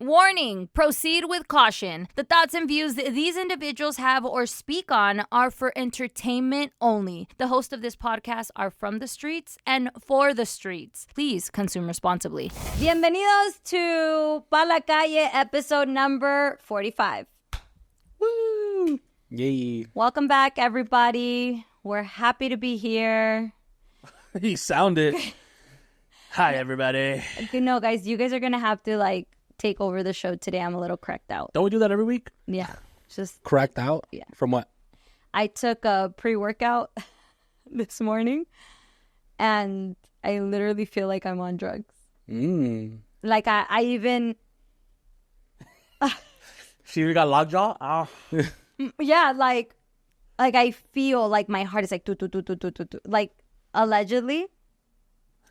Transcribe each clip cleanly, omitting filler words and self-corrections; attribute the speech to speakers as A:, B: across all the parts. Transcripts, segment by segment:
A: Warning, proceed with caution. The thoughts and views these individuals have or speak on are for entertainment only. The hosts of this podcast are from the streets and for the streets. Please consume responsibly. Bienvenidos to Pa La Calle, episode number 45.
B: Woo! Yay.
A: Welcome back, everybody. We're happy to be here.
B: He sounded. Hi, everybody.
A: No, guys, you guys are going to have to, take over the show today. I'm a little cracked out.
B: Don't we do that every week?
A: Yeah. Just
B: cracked out?
A: Yeah.
B: From what?
A: I took a pre-workout this morning, and I literally feel like I'm on drugs. Like, I even...
B: She even got lockjaw? Oh.
A: Yeah, like I feel like my heart is like... Like, allegedly,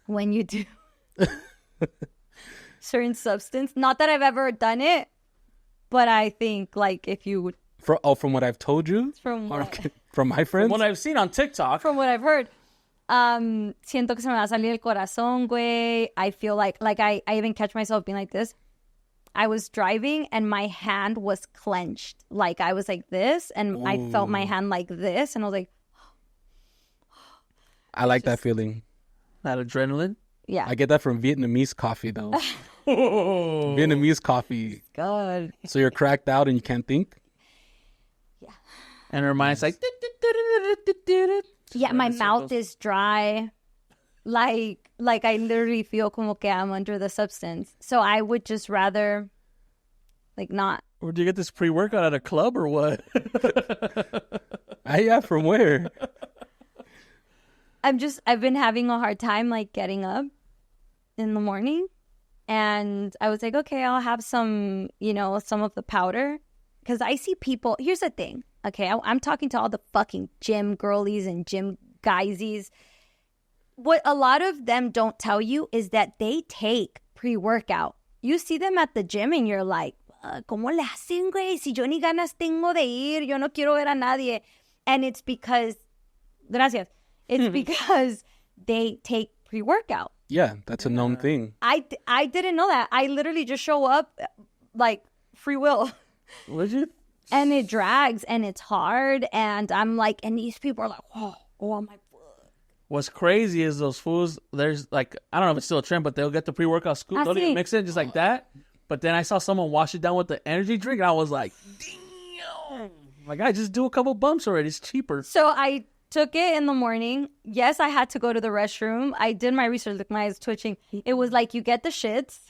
A: when you do... certain substance. Not that I've ever done it, but I think if you would...
B: From what I've told you?
A: From my
B: friends? From what I've seen on TikTok.
A: From what I've heard. Siento que se me va a salir el corazón, güey. I feel like I even catch myself being like this. I was driving and my hand was clenched. Like I was like this and Ooh. I felt my hand like this and I was like...
B: I like that feeling.
C: That adrenaline?
A: Yeah.
B: I get that from Vietnamese coffee, though. Vietnamese coffee.
A: God.
B: So you're cracked out and you can't think?
A: Yeah.
C: And her mind's like...
A: Yeah, my mouth is dry. Like I literally feel como que I'm under the substance. So I would just rather, not.
C: Where'd you get this pre-workout at a club or what?
B: Yeah, from where?
A: I've been having a hard time, getting up in the morning. And I was like, okay, I'll have some of the powder. Because I see people, here's the thing. Okay, I'm talking to all the fucking gym girlies and gym guysies. What a lot of them don't tell you is that they take pre-workout. You see them at the gym and you're like, ¿cómo le hacen, güey? Si yo ni ganas tengo de ir, yo no quiero ver a nadie. And it's because, gracias. It's because they take pre-workout.
B: Yeah, that's a known thing.
A: I didn't know that. I literally just show up free will.
C: Would you?
A: And it drags and it's hard. And I'm like, and these people are like, oh my foot.
C: What's crazy is those fools, there's I don't know if it's still a trend, but they'll get the pre-workout scoop. They'll even mix it just like that. But then I saw someone wash it down with the energy drink and I was like, damn. I just do a couple bumps already. It's cheaper.
A: So I took it in the morning. Yes, I had to go to the restroom. I did my research. Look, my eyes twitching. It was like you get the shits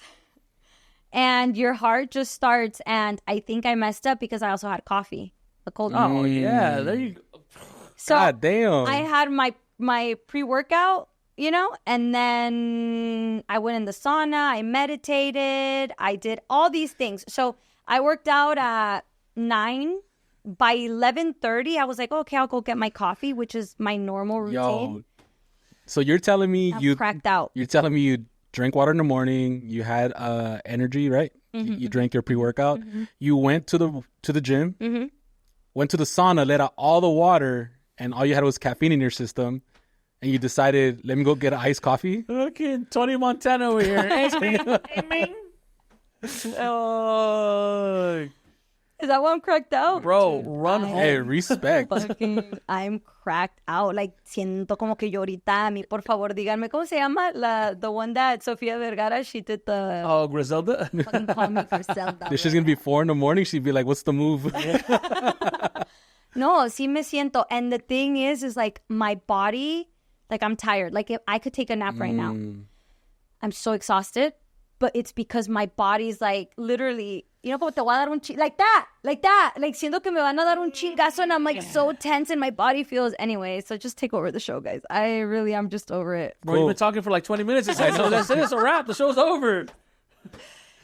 A: and your heart just starts. And I think I messed up because I also had coffee. A cold.
C: Oh, yeah. There you go.
A: So
B: God damn.
A: I had my pre-workout, and then I went in the sauna. I meditated. I did all these things. So I worked out at 9. By 11:30, I was like, okay, I'll go get my coffee, which is my normal routine.
B: Yo, so you're telling me
A: I'm cracked out.
B: You're telling me you drank water in the morning. You had energy, right? Mm-hmm. You drank your pre-workout. Mm-hmm. You went to the gym. Mm-hmm. Went to the sauna, let out all the water, and all you had was caffeine in your system. And you decided, let me go get an iced coffee.
C: Okay, Tony Montana over here. Oh.
A: Is that why I'm cracked out?
C: Bro, run home.
B: Hey, respect.
A: I'm cracked out. Siento como que yo ahorita, a mí, por favor, díganme, ¿cómo se llama? The one that Sofia Vergara, she did the...
C: Oh, Griselda?
A: Fucking call me Griselda.
B: She's going to be 4 a.m. She'd be like, what's the move?
A: No, sí me siento. And the thing is my body, I'm tired. If I could take a nap right now. I'm so exhausted. But it's because my body's literally... como te voy a dar un like that. Siento que me van a dar un chingazo and I'm so tense and my body feels anyway. So just take over the show, guys. I'm just over it.
C: Bro, you've been talking for 20 minutes. It's like, no, that's it. It's a wrap. The show's over.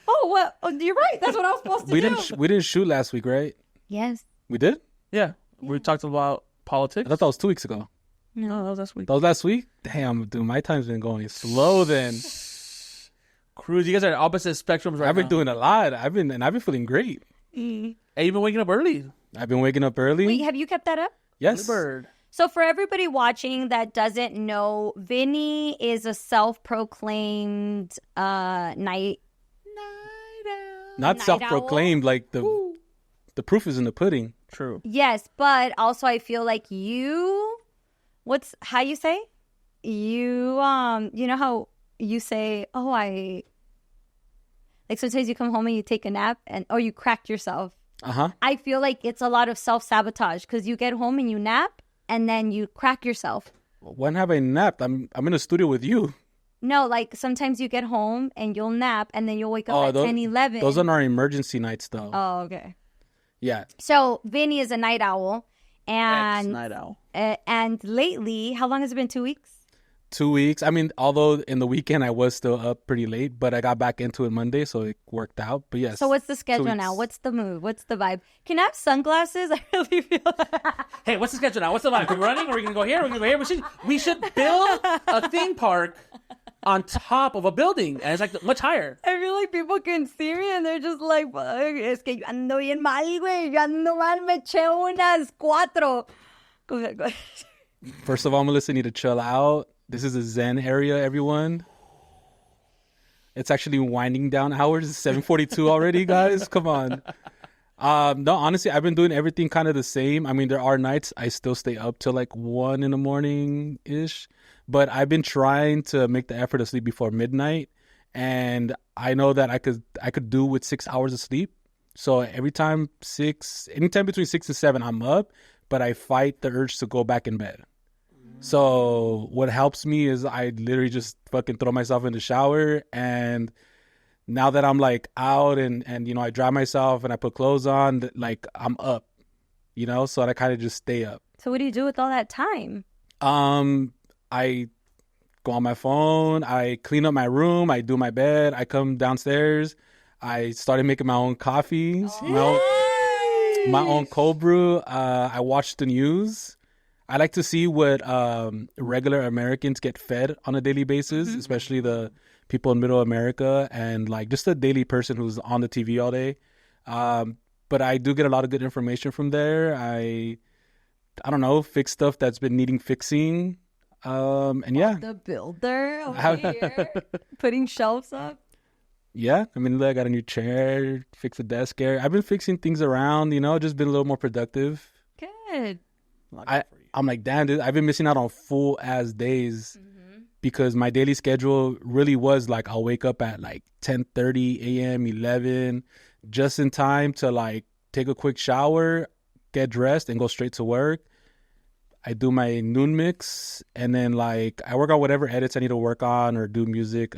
A: Oh, well, you're right. That's what I was supposed to do.
B: We didn't shoot last week, right?
A: Yes.
B: We did?
C: Yeah. We talked about politics.
B: I thought that was 2 weeks ago.
C: No, that was last week.
B: That was last week? Damn, dude, my time's been going slow then.
C: Cruz, you guys are at opposite spectrums right now.
B: I've been doing a lot. I've been feeling great.
C: Hey, you've been waking up early.
B: I've been waking up early.
A: Wait, have you kept that up?
B: Yes.
C: Bird.
A: So for everybody watching that doesn't know, Vinnie is a self-proclaimed night
B: Not self-proclaimed.
A: owl.
B: Like the proof is in the pudding.
C: True.
A: Yes, but also I feel like how you say? You know how you say, oh, like sometimes you come home and you take a nap or you crack yourself.
B: Uh-huh.
A: I feel like it's a lot of self-sabotage because you get home and you nap and then you crack yourself.
B: When have I napped? I'm in the studio with you.
A: No, like sometimes you get home and you'll nap and then you'll wake up at 10, 11.
B: Those are our emergency nights, though.
A: Oh, okay.
B: Yeah.
A: So Vinnie is a night owl. And
C: Ex-night owl.
A: And lately, how long has it been? 2 weeks?
B: 2 weeks. I mean, although in the weekend I was still up pretty late, but I got back into it Monday, so it worked out. But yes.
A: So what's the schedule now? What's the move? What's the vibe? Can I have sunglasses? I really feel
C: Hey, what's the schedule now? What's the vibe? Are we running? Are we going to go here? Are we going to go here? We should build a theme park on top of a building, and it's like much higher.
A: I feel like people can see me and they're just like, es que yo ando bien mal, güey. Yo ando mal, me eché unas 4. Go ahead.
B: First of all, Melissa, need to chill out. This is a Zen area, everyone. It's actually winding down hours. It's 7:42 already, guys. Come on. No, honestly, I've been doing everything kind of the same. I mean, there are nights I still stay up till like 1 in the morning-ish. But I've been trying to make the effort to sleep before midnight. And I know that I could do with 6 hours of sleep. So anytime between 6 and 7, I'm up. But I fight the urge to go back in bed. So what helps me is I literally just fucking throw myself in the shower. And now that I'm like out and I dry myself and I put clothes on, like I'm up, so I kind of just stay up.
A: So what do you do with all that time?
B: I go on my phone, I clean up my room, I do my bed, I come downstairs, I started making my own coffees, my own cold brew. I watch the news. I like to see what regular Americans get fed on a daily basis, especially the people in middle America and like just a daily person who's on the TV all day. But I do get a lot of good information from there. I don't know, fix stuff that's been needing fixing. And yeah.
A: The builder over here putting shelves up.
B: Yeah. I mean, look, I got a new chair, fix the desk area. I've been fixing things around, just been a little more productive.
A: Good.
B: I'm like, damn, dude, I've been missing out on full ass days because my daily schedule really was like, I'll wake up at like 10:30 a.m., 11, just in time to like take a quick shower, get dressed and go straight to work. I do my noon mix, and then like I work on whatever edits I need to work on or do music.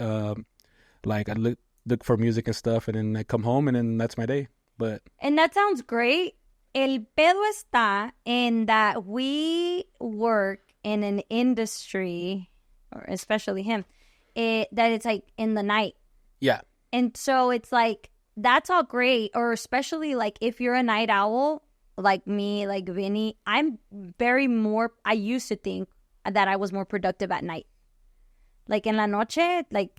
B: Like I look for music and stuff, and then I come home, and then that's my day.
A: And that sounds great. El pedo está in that we work in an industry, or especially him, that it's like in the night. Yeah. And so it's like that's all great, or especially like if you're a night owl. Like me, like Vinny, I used to think that I was more productive at night. Like in la noche, like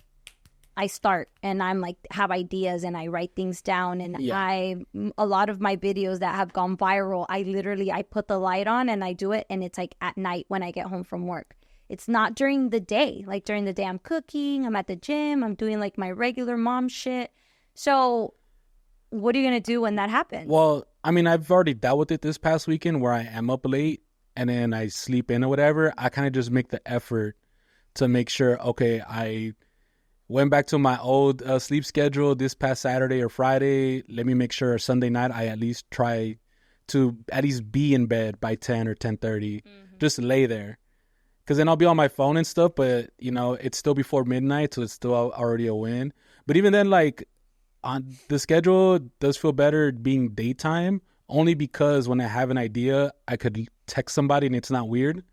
A: I start and I'm like have ideas and I write things down and a lot of my videos that have gone viral, I put the light on and I do it and it's like at night when I get home from work. It's not during the day. Like during the day I'm cooking, I'm at the gym, I'm doing like my regular mom shit. So what are you going to do when that happens?
B: Well, I mean, I've already dealt with it this past weekend where I am up late and then I sleep in or whatever. I kind of just make the effort to make sure, okay, I went back to my old sleep schedule this past Saturday or Friday. Let me make sure Sunday night I at least try to at least be in bed by 10 or 10:30. Just lay there. Because then I'll be on my phone and stuff, but, it's still before midnight, so it's still already a win. But even then, like, on the schedule does feel better being daytime only because when I have an idea, I could text somebody and it's not weird.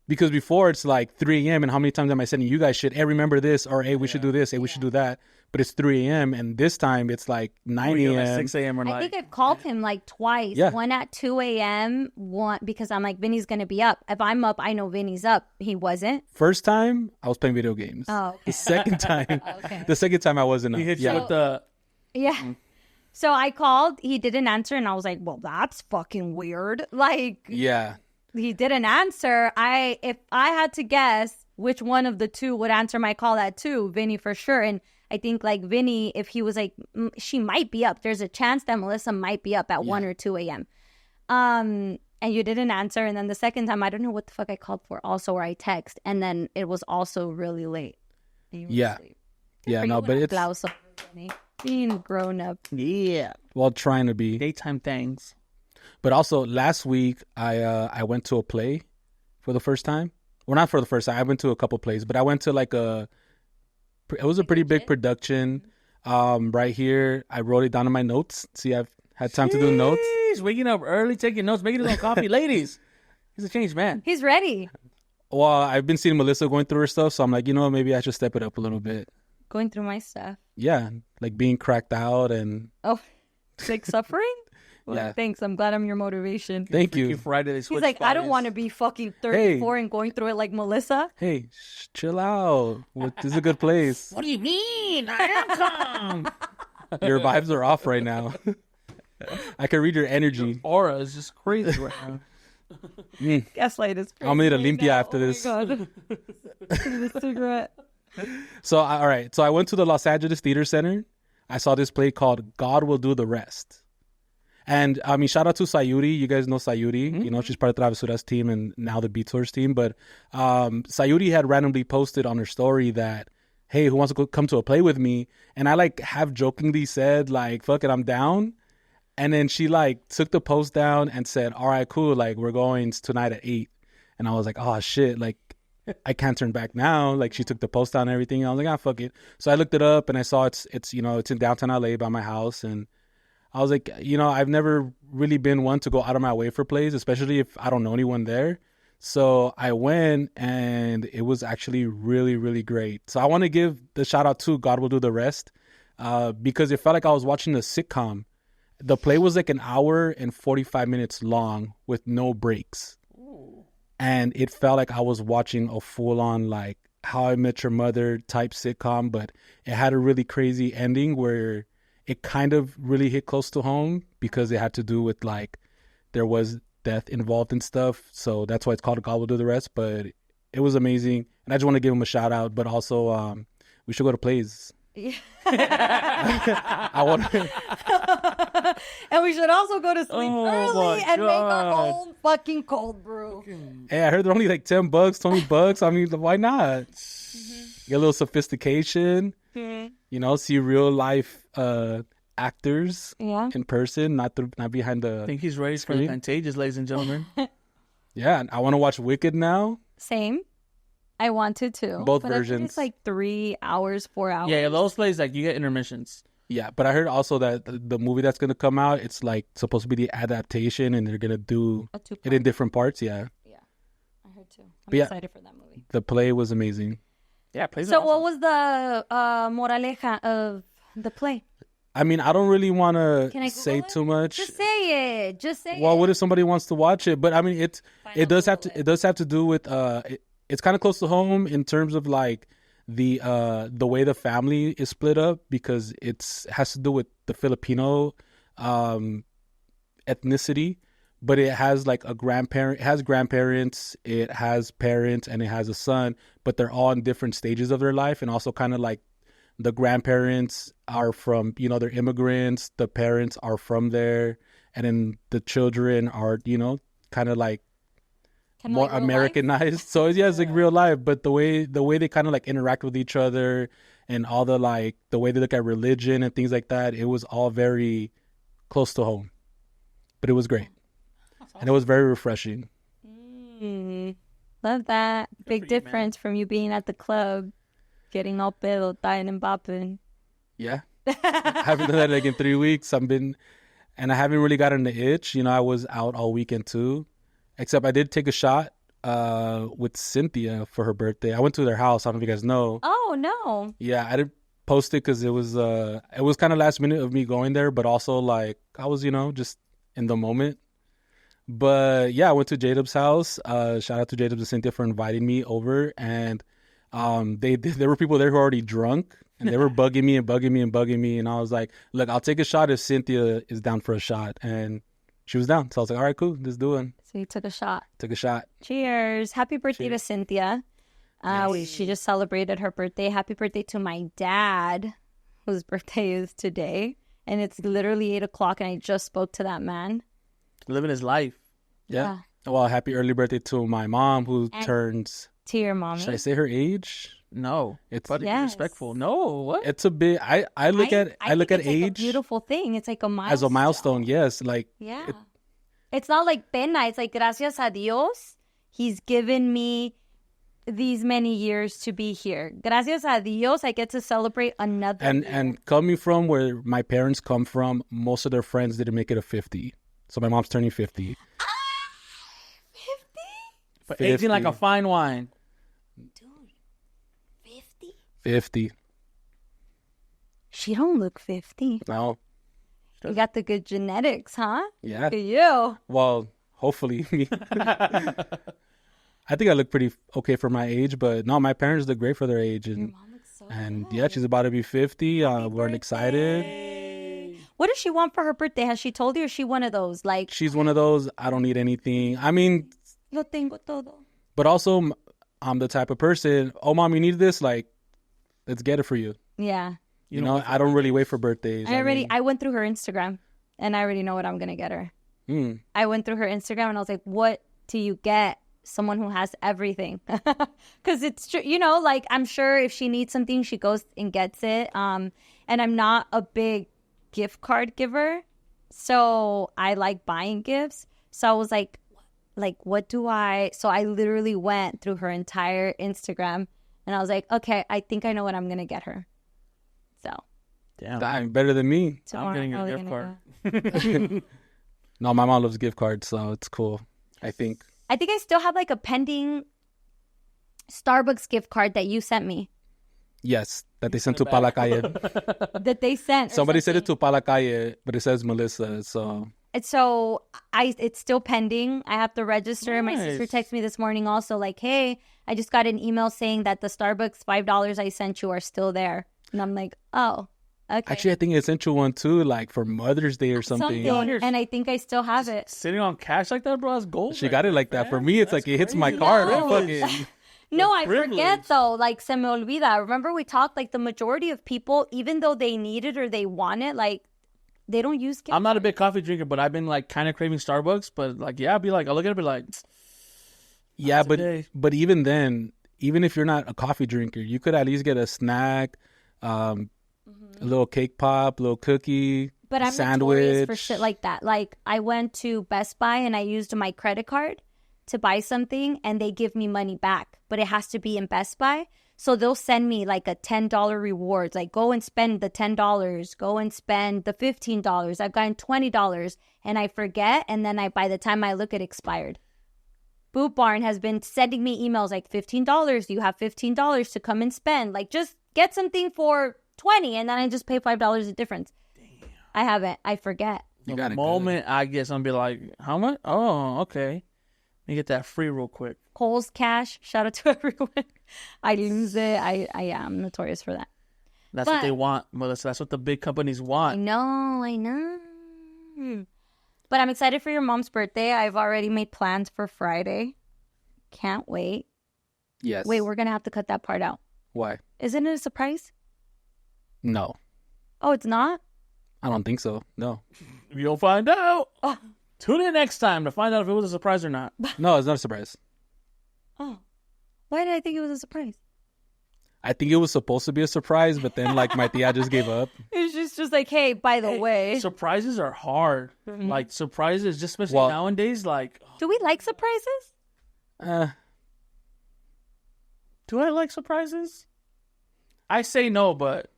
B: Because before it's like 3 a.m. and how many times am I sending you guys shit? Hey, remember this? Or hey, we should do this. Hey, we should do that. But it's 3 a.m. and this time it's like 9 a.m.
C: 6 a.m. or
A: I think I've called him like twice. Yeah. One at 2 a.m. One because I'm like, Vinny's going to be up. If I'm up, I know Vinny's up. He wasn't.
B: First time, I was playing video games.
A: Oh, okay.
B: The second time, I wasn't up.
C: He hit you with the...
A: Yeah. So I called. He didn't answer. And I was like, well, that's fucking weird. Like... Yeah. He didn't answer. If I had to guess which one of the two would answer my call at 2, Vinny for sure. And I think like Vinnie, if he was like, she might be up. There's a chance that Melissa might be up at 1 or 2 a.m. And you didn't answer. And then the second time, I don't know what the fuck I called for also, or I text. And then it was also really late.
B: Yeah. Yeah, no, but it's...
A: Aplauso, being grown up.
C: Yeah.
B: Well, trying to be.
C: Daytime things.
B: But also, last week, I went to a play for the first time. Well, not for the first time. I went to a couple plays, but I went to like it was a pretty big production right here. I wrote it down in my notes. See, I've had time to do notes.
C: He's waking up early, taking notes, making his own coffee. Ladies, he's a changed man.
A: He's ready.
B: Well, I've been seeing Melissa going through her stuff, so I'm like, maybe I should step it up a little bit.
A: Going through my stuff.
B: Yeah, like being cracked out and...
A: Oh, like suffering? Well,
B: yeah.
A: Thanks. I'm glad I'm your motivation.
B: Thank you.
C: Friday,
A: He's like, I don't want to be fucking 34 and going through it like Melissa.
B: Hey, chill out. This is a good place.
C: What do you mean? I am calm.
B: Your vibes are off right now. I can read your energy.
C: Your aura is just crazy right now.
A: Gaslight is crazy.
B: I'm going to need a limpia after this.
A: Oh my God. The cigarette.
B: So, all right. So I went to the Los Angeles Theater Center. I saw this play called God Will Do the Rest. And I mean, shout out to Sayuri. You guys know Sayuri. Mm-hmm. She's part of Travesura's team and now the Beat Tours team. But Sayuri had randomly posted on her story that, hey, who wants to come to a play with me? And I like half jokingly said, like, fuck it, I'm down. And then she like took the post down and said, all right, cool. Like, we're going tonight at 8. And I was like, oh shit. Like, I can't turn back now. Like, she took the post down and everything. I was like, fuck it. So I looked it up and I saw it's in downtown LA by my house. And I was like, I've never really been one to go out of my way for plays, especially if I don't know anyone there. So I went and it was actually really, really great. So I want to give the shout out to God Will Do the Rest because it felt like I was watching a sitcom. The play was like an hour and 45 minutes long with no breaks. Ooh. And it felt like I was watching a full-on like How I Met Your Mother type sitcom, but it had a really crazy ending where it kind of really hit close to home because it had to do with like there was death involved and stuff. So that's why it's called God Will Do the Rest. But it was amazing. And I just want to give him a shout out. But also we should go to plays. Yeah. I want to...
A: And we should also go to sleep early and make our own fucking cold brew.
B: Hey, I heard they're only like $10, $20. I mean, why not? Mm-hmm. Get a little sophistication. Mm-hmm. See real life actors in person, not behind the...
C: I think he's ready for the Contagious, ladies and gentlemen.
B: Yeah, I want to watch Wicked now.
A: Same. I wanted to.
B: Both
A: but
B: versions.
A: It's like 3 hours, 4 hours.
C: Yeah, those plays, like, you get intermissions.
B: Yeah, but I heard also that the movie that's going to come out, it's like supposed to be the adaptation and they're going to do it in different parts. Yeah.
A: Yeah, I heard too. I'm excited for that movie.
B: The play was amazing.
C: Yeah, plays
A: So
C: awesome.
A: what was the moraleja of the play?
B: I mean, I don't really want to say too much.
A: Just say it.
B: Well, what if somebody wants to watch it? But I mean, it does have to do with it's kind of close to home in terms of like the way the family is split up because it has to do with the Filipino ethnicity, but it has like it has grandparents, it has parents, and it has a son, but they're all in different stages of their life, and also kind of like the grandparents are from, they're immigrants, the parents are from there, and then the children are, kind of like more like Americanized. So yeah, it's like real life, but the way they kind of like interact with each other and all the like the way they look at religion and things like that, it was all very close to home. But it was great. Awesome. And it was very refreshing.
A: Love that. Big difference from you being at the club, getting all pedo, dying and bopping.
B: Yeah. I haven't done that like in 3 weeks. And I haven't really gotten the itch. I was out all weekend too. Except I did take a shot with Cynthia for her birthday. I went to their house. I don't know if you guys know.
A: Oh, no.
B: Yeah, I didn't post it because it was kind of last minute of me going there, but also like I was, just in the moment. But yeah, I went to J-Dub's house. Shout out to J-Dubs and Cynthia for inviting me over. And there were people there who were already drunk. And they were bugging me. And I was like, look, I'll take a shot if Cynthia is down for a shot. And she was down. So I was like, all right, cool. Let's do it.
A: So you took a shot. Cheers. Happy birthday to Cynthia. Yes. She just celebrated her birthday. Happy birthday to my dad. whose birthday is today, and it's literally 8 o'clock, and I just spoke to that man.
C: Living his life.
B: Yeah. Well, happy early birthday to my mom who turns...
A: To your mommy.
B: Should I say her age?
C: No.
B: It's
C: respectful. No, what?
B: It's a bit... I look at age...
A: Like a beautiful thing. It's like a milestone.
B: As a milestone, yes. Like...
A: Yeah. It's not like pena. It's like, gracias a Dios, he's given me these many years to be here. Gracias a Dios, I get to celebrate another year.
B: And coming from where my parents come from, most of their friends didn't make it to 50. So my mom's turning 50.
A: 50?
C: But 18 like a fine wine.
A: Dude, 50?
B: 50.
A: She don't look 50.
B: No.
A: You got the good genetics, huh?
B: Yeah.
A: Look at you.
B: Well, hopefully. I think I look pretty okay for my age, but no, my parents look great for their age. And,
A: Your mom looks so good.
B: yeah, she's about to be 50. We're excited.
A: What does she want for her birthday? Has she told you, or is she one of those? Like,
B: She's one of those, I don't need anything. I mean,
A: lo tengo todo.
B: but also I'm the type of person, oh, mom, you need this? Like, let's get it for you.
A: Yeah.
B: You know, I don't really wait for birthdays.
A: I went through her Instagram, and I already know what I'm going to get her. I went through her Instagram, and I was like, what do you get someone who has everything? Because it's true, you know, like, I'm sure if she needs something, she goes and gets it. And I'm not a big gift card giver, so I like buying gifts. So I was like, what do I... So I literally went through her entire Instagram, and I was like, okay, I think I know what I'm going to get her. So,
B: Damn, better than me.
C: I'm getting a gift card.
B: No, my mom loves gift cards, so it's cool. I think
A: I still have like a pending Starbucks gift card that you sent me.
B: Yes, that they sent to Pala Calle.
A: That they sent.
B: Somebody said it to Pala Calle, but it says Melissa. So
A: it's still pending. I have to register.
C: Nice.
A: My sister texted me this morning also like, hey, I just got an email saying that the Starbucks $5 I sent you are still there. And I'm like, oh, okay.
B: Actually, I think I sent you one too, like for Mother's Day or something.
A: And I think I still have it.
C: Sitting on cash like that, bro, that's gold.
B: She got it like that. For me, it's like it hits my card.
A: No.
B: Fucking...
A: No, I forget though. Like, se me olvida. Remember we talked, like, the majority of people, even though they need it or they want it, like, they don't use gift
C: I'm not a big coffee drinker, but I've been like kind of craving Starbucks. But like, yeah, I'll look at it, be like,
B: yeah, but even then, even if you're not a coffee drinker, you could at least get a snack, a little cake pop, a little cookie,
A: but I'm
B: sandwich.
A: notorious for shit like that. Like, I went to Best Buy and I used my credit card to buy something, and they give me money back, but it has to be in Best Buy. So they'll send me like a $10 reward, like go and spend the $10, go and spend the $15. I've gotten $20 and I forget. And then by the time I look, it expired. Boot Barn has been sending me emails like $15. You have $15 to come and spend. Like, just get something for $20, and then I just pay $5 a difference. Damn. I haven't. I forget.
C: The moment I get something, be like, how much? Oh, okay. Let me get that free real quick.
A: Kohl's Cash. Shout out to everyone. I lose it. I am notorious for that.
C: That's what they want, Melissa. That's what the big companies want.
A: I know. But I'm excited for your mom's birthday. I've already made plans for Friday. Can't wait.
B: Yes.
A: Wait, we're going to have to cut that part out.
B: Why?
A: Isn't it a surprise?
B: No.
A: Oh, it's not?
B: I don't think so. No.
C: You'll find out. Oh. Tune in next time to find out if it was a surprise or not.
B: No, it's not a surprise.
A: Oh. Why did I think it was a surprise?
B: I think it was supposed to be a surprise, but then like my tia just gave up.
A: It's just like, hey, by the way.
C: Surprises are hard. Like, surprises, just especially nowadays, like.
A: Do we like surprises?
C: Do I like surprises? I say no, but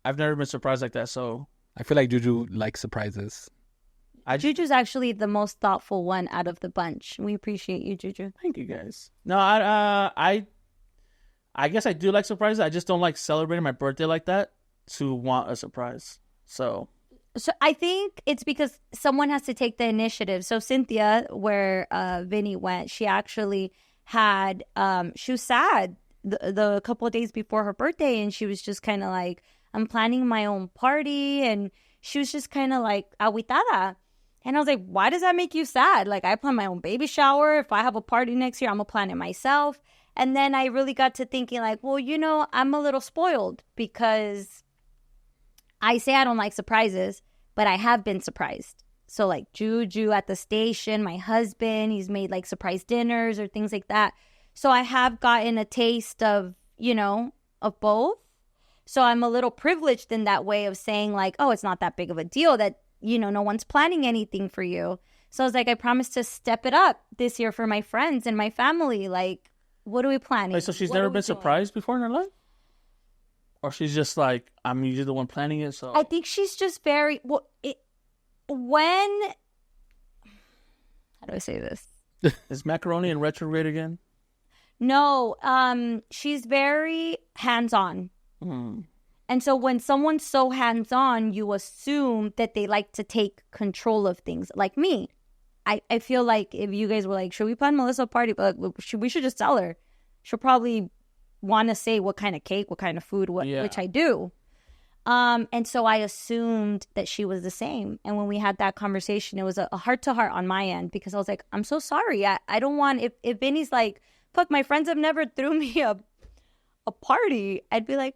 C: I've never been surprised like that, so.
B: I feel like Juju likes surprises.
A: Juju's actually the most thoughtful one out of the bunch. We appreciate you, Juju.
C: Thank you, guys. No, I guess I do like surprises. I just don't like celebrating my birthday like that to want a surprise. So
A: I think it's because someone has to take the initiative. So Cynthia, where Vinnie went, she actually had, she was sad the couple of days before her birthday. And she was just kind of like, I'm planning my own party. And she was just kind of like, aguitada. And I was like, why does that make you sad? Like, I plan my own baby shower. If I have a party next year, I'm going to plan it myself. And then I really got to thinking like, well, you know, I'm a little spoiled because I say I don't like surprises, but I have been surprised. So like Juju at the station, my husband, he's made like surprise dinners or things like that. So I have gotten a taste of, of both. So I'm a little privileged in that way of saying like, oh, it's not that big of a deal that, no one's planning anything for you. So I was like, I promised to step it up this year for my friends and my family. Like, what are we planning?
C: Wait, so she's never been surprised before in her life? Or she's just like, I'm usually the one planning it, so...
A: I think she's just very... How do I say this?
C: Is macaroni in retrograde again?
A: No, she's very hands-on. And so when someone's so hands-on, you assume that they like to take control of things. Like me. I feel like if you guys were like, should we plan Melissa a party? But we should just tell her. She'll probably want to say what kind of cake, what kind of food, which I do. And so I assumed that she was the same. And when we had that conversation, it was a heart-to-heart on my end because I was like, I'm so sorry. I don't want... If Vinny's like, fuck, my friends have never threw me a party, I'd be like...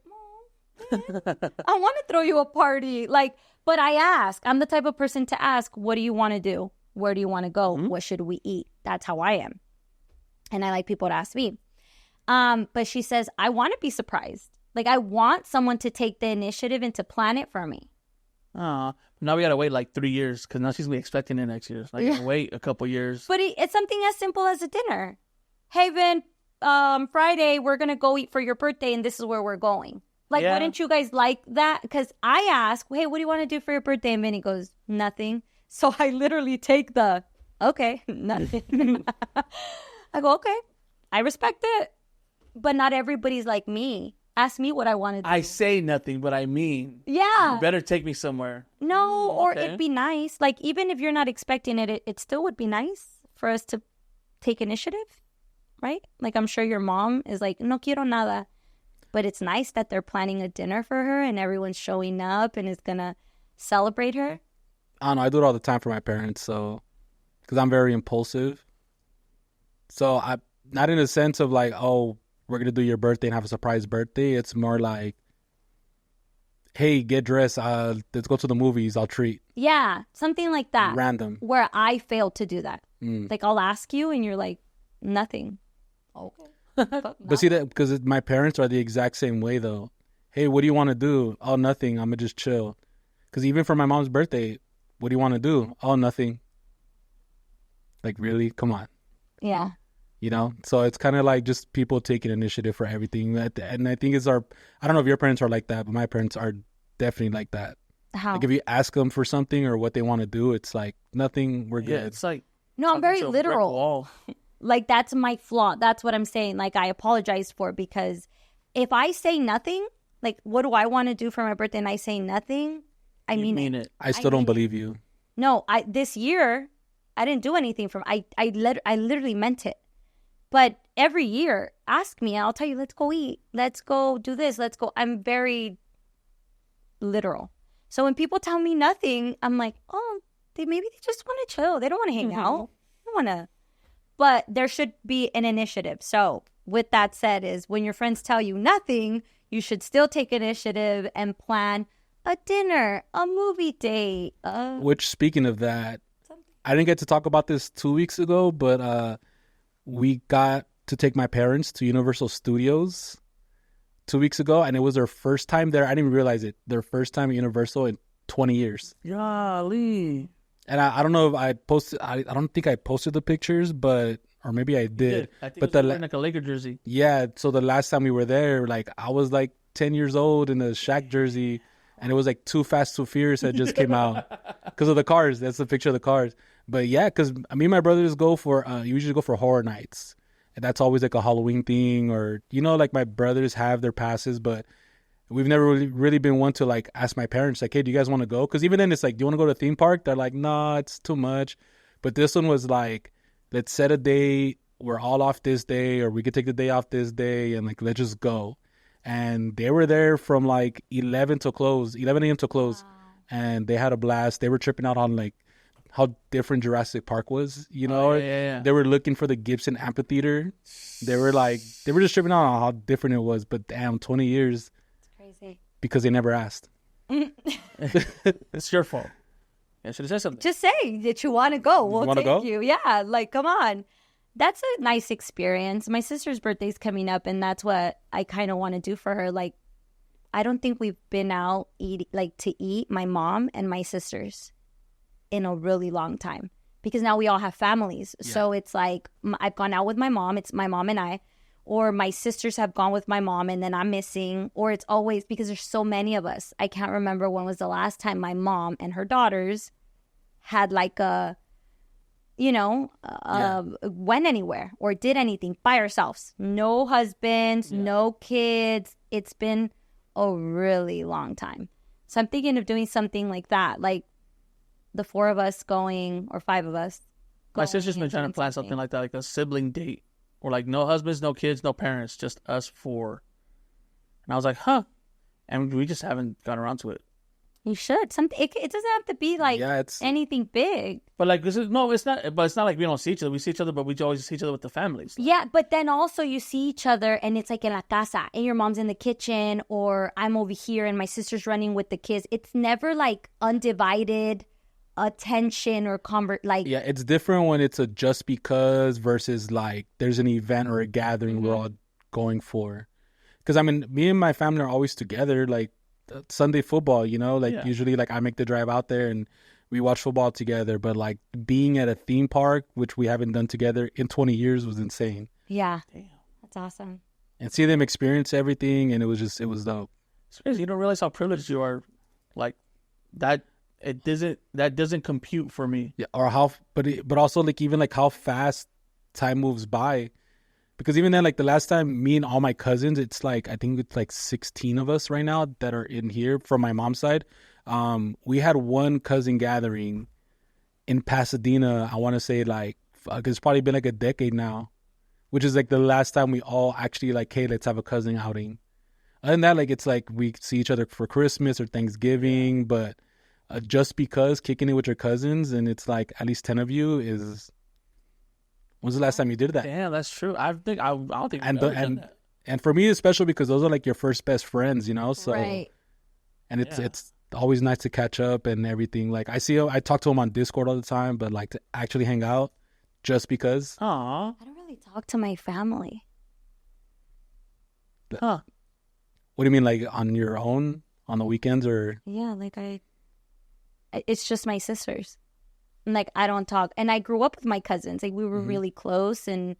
A: I want to throw you a party. But I ask. I'm the type of person to ask, what do you want to do? Where do you want to go? What should we eat? That's how I am. And I like people to ask me. But she says, I want to be surprised. Like, I want someone to take the initiative and to plan it for me.
C: Now we got to wait like 3 years because now she's going to be expecting it next year. Wait a couple years.
A: But it's something as simple as a dinner. Hey, Vin, Friday, we're going to go eat for your birthday and this is where we're going. Wouldn't you guys like that? Because I ask, hey, what do you want to do for your birthday? And Vinny goes, nothing. So I literally take okay, nothing. I go, okay, I respect it. But not everybody's like me. Ask me what I want to do.
C: I say nothing, but I mean.
A: Yeah.
C: You better take me somewhere.
A: No, or it'd be nice. Like, even if you're not expecting it, it still would be nice for us to take initiative, right? Like, I'm sure your mom is like, no quiero nada. But it's nice that they're planning a dinner for her and everyone's showing up and is going to celebrate her.
B: I don't know. I do it all the time for my parents. So, because I'm very impulsive. So, I not in a sense of like, oh, we're going to do your birthday and have a surprise birthday. It's more like, hey, get dressed. Let's go to the movies. I'll treat.
A: Yeah, something like that.
B: Random.
A: Where I fail to do that. Like, I'll ask you and you're like, nothing. Okay.
B: But see that because my parents are the exact same way though. Hey, what do you want to do? Oh, nothing. I'm gonna just chill. Because even for my mom's birthday, what do you want to do? Oh, nothing. Like, really? Come on.
A: Yeah.
B: So it's kind of like just people taking initiative for everything. And I think I don't know if your parents are like that, but my parents are definitely like that.
A: How?
B: Like if you ask them for something or what they want to do, it's like nothing. We're good.
C: Yeah, it's like
A: no, I'm very literal. Like, that's my flaw. That's what I'm saying. Like, I apologize for because if I say nothing, like, what do I want to do for my birthday and I say nothing, I mean it.
B: I still don't believe you.
A: No, this year, I didn't do anything I literally meant it. But every year, ask me. I'll tell you, let's go eat. Let's go do this. Let's go. I'm very literal. So when people tell me nothing, I'm like, oh, maybe they just want to chill. They don't want to hang out. They don't want to. But there should be an initiative. So with that said is when your friends tell you nothing, you should still take initiative and plan a dinner, a movie date.
B: Which, speaking of that, I didn't get to talk about this 2 weeks ago, but we got to take my parents to Universal Studios 2 weeks ago, and it was their first time there. I didn't even realize it. Their first time at Universal in 20 years.
C: Golly.
B: And I don't know if I posted. I don't think I posted the pictures, or maybe I did.
C: I think
B: but
C: it was wearing like a Laker jersey.
B: Yeah. So the last time we were there, like I was like 10 years old in a Shaq jersey, and it was like Too Fast, Too Furious that just came out because of the cars. That's the picture of the cars. But yeah, because me and my brothers go for usually go for horror nights, and that's always like a Halloween thing, or like my brothers have their passes, but we've never really been one to like ask my parents like, hey, do you guys want to go? Because even then it's like, do you want to go to a theme park? They're like, nah, it's too much. But this one was like, let's set a day. We're all off this day, or we could take the day off this day, and like let's just go. And they were there from like 11 a.m. to close, wow. And they had a blast. They were tripping out on like how different Jurassic Park was,
C: Yeah.
B: They were looking for the Gibson Amphitheater. They were just tripping out on how different it was. But damn, 20 years.
A: It's crazy.
B: Because they never asked.
C: It's your fault. I should have said something.
A: Just say that you want to go. We'll take you. Yeah, like, come on. That's a nice experience. My sister's birthday's coming up, and that's what I kind of want to do for her. Like, I don't think we've been out to eat, my mom and my sisters, in a really long time. Because now we all have families. Yeah. So it's like, I've gone out with my mom. It's my mom and I. Or my sisters have gone with my mom, and then I'm missing. Or it's always, because there's so many of us. I can't remember when was the last time my mom and her daughters had like went anywhere or did anything by ourselves. No husbands, no kids. It's been a really long time. So I'm thinking of doing something like that, like the 4 of us going, or 5 of us.
C: My sister's been trying to plan something like that, like a sibling date, or like no husbands, no kids, no parents, just us 4. And I was like, huh. And we just haven't gotten around to it.
A: You should. It doesn't have to be like anything big.
C: But like, it's not. But it's not like we don't see each other. We see each other, but we always see each other with the families.
A: Yeah, but then also you see each other, and it's like in la casa, and your mom's in the kitchen, or I'm over here, and my sister's running with the kids. It's never like undivided attention or Yeah,
B: it's different when it's a just because versus like there's an event or a gathering we're all going for. Because I mean, me and my family are always together, like. Sunday football, usually like I make the drive out there and we watch football together, but like being at a theme park, which we haven't done together in 20 years, was insane.
A: Yeah. Damn. That's awesome.
B: And see them experience everything, and it was dope.
C: It's crazy. You don't realize how privileged you are. Like that doesn't compute for me.
B: Yeah, or but also like even like how fast time moves by. Because even then, like the last time, me and all my cousins, it's like, I think it's like 16 of us right now that are in here from my mom's side. We had one cousin gathering in Pasadena. I want to say like, it's probably been like a decade now, which is like the last time we all actually like, hey, let's have a cousin outing. Other than that, like, it's like we see each other for Christmas or Thanksgiving, but just because kicking it with your cousins and it's like at least 10 of you is... When's the last time you did that?
C: Yeah, that's true. I don't think I've ever done that.
B: And for me, it's special because those are like your first best friends, So,
A: right.
B: And it's always nice to catch up and everything. Like I talk to them on Discord all the time, but like to actually hang out, just because.
C: Aww.
A: I don't really talk to my family.
C: Huh?
B: What do you mean, like on your own on the weekends or?
A: Yeah, like it's just my sisters. Like, I don't talk. And I grew up with my cousins. Like, we were really close and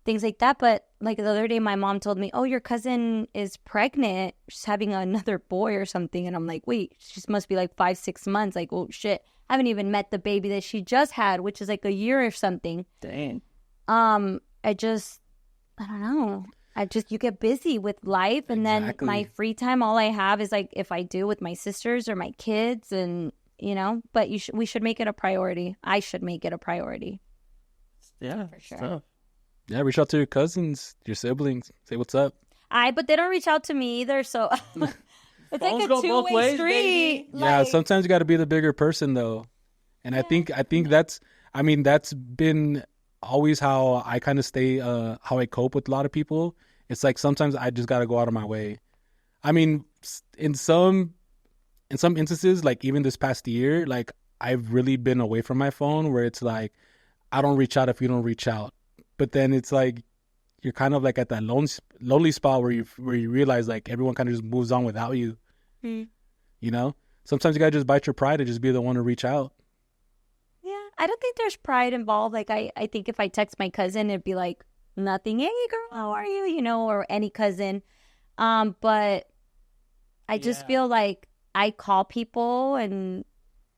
A: things like that. But, like, the other day, my mom told me, oh, your cousin is pregnant. She's having another boy or something. And I'm like, wait, she must be, like, 5-6 months. Like, oh, shit. I haven't even met the baby that she just had, which is, like, a year or something.
C: Dang.
A: I don't know. You get busy with life. And then my free time, all I have is, like, if I do with my sisters or my kids and... but we should make it a priority. I should make it a priority.
C: Yeah,
A: for sure.
C: Tough.
B: Yeah, reach out to your cousins, your siblings, say what's up.
A: But they don't reach out to me either, so it's like a two-way street.
B: Yeah, sometimes you got to be the bigger person though, and I think that's been always how I kind of stay, how I cope with a lot of people. It's like sometimes I just got to go out of my way. I mean, in some instances, like even this past year, like I've really been away from my phone where it's like, I don't reach out if you don't reach out. But then it's like, you're kind of like at that lonely spot where you realize like everyone kind of just moves on without you. Sometimes you gotta just bite your pride and just be the one to reach out.
A: Yeah, I don't think there's pride involved. Like I think if I text my cousin, it'd be like nothing. Hey girl, how are you? Or any cousin. But I just feel like I call people and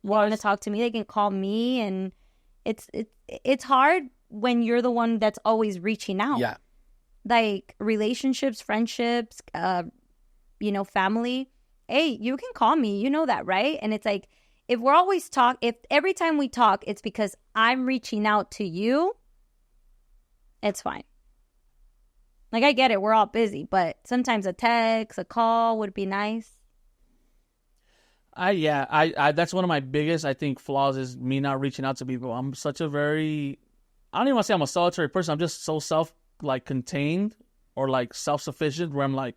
A: want to talk to me. They can call me, and it's hard when you're the one that's always reaching out.
B: Yeah,
A: like relationships, friendships, family. Hey, you can call me. You know that, right? And it's like if every time we talk, it's because I'm reaching out to you. It's fine. Like I get it, we're all busy, but sometimes a text, a call would be nice.
C: I that's one of my biggest, I think, flaws is me not reaching out to people. I'm such a I don't even want to say I'm a solitary person. I'm just so contained or like self-sufficient where I'm like,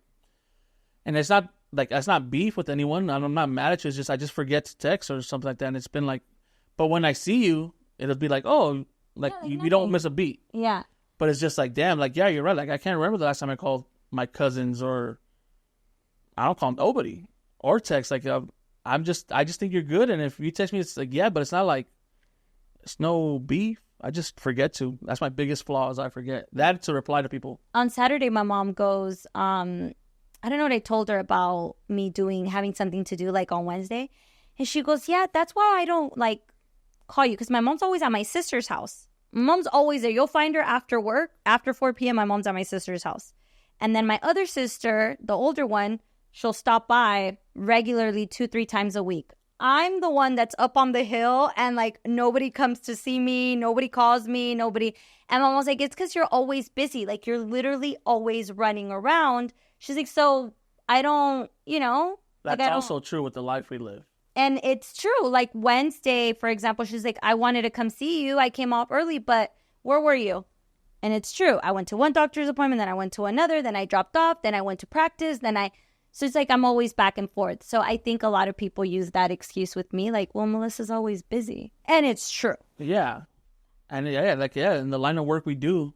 C: and it's not like, that's not beef with anyone. I'm not mad at you. It's just I just forget to text or something like that. And it's been like, but when I see you, it'll be like, oh, like, you don't miss a beat.
A: Yeah.
C: But it's just like, damn, like, yeah, you're right. Like, I can't remember the last time I called my cousins, or I don't call them nobody, or text. Like, I just think you're good. And if you text me, it's like, yeah, but it's not like, it's no beef. I just forget to. That's my biggest flaw, is I forget. That to reply to people.
A: On Saturday, my mom goes, I don't know what I told her about me having something to do like on Wednesday. And she goes, yeah, that's why I don't like call you. Because my mom's always at my sister's house. My mom's always there. You'll find her after work. After 4 p.m., my mom's at my sister's house. And then my other sister, the older one, she'll stop by regularly 2-3 times a week. I'm the one that's up on the hill and like nobody comes to see me. Nobody calls me. Nobody. And my mom's like, it's because you're always busy. Like you're literally always running around. She's like, so I don't,
C: That's also true with the life we live.
A: And it's true. Like Wednesday, for example, she's like, I wanted to come see you. I came off early, but where were you? And it's true. I went to one doctor's appointment, then I went to another, then I dropped off, then I went to practice, so it's like I'm always back and forth. So I think a lot of people use that excuse with me, like, well, Melissa's always busy. And it's true.
C: Yeah. And in the line of work we do,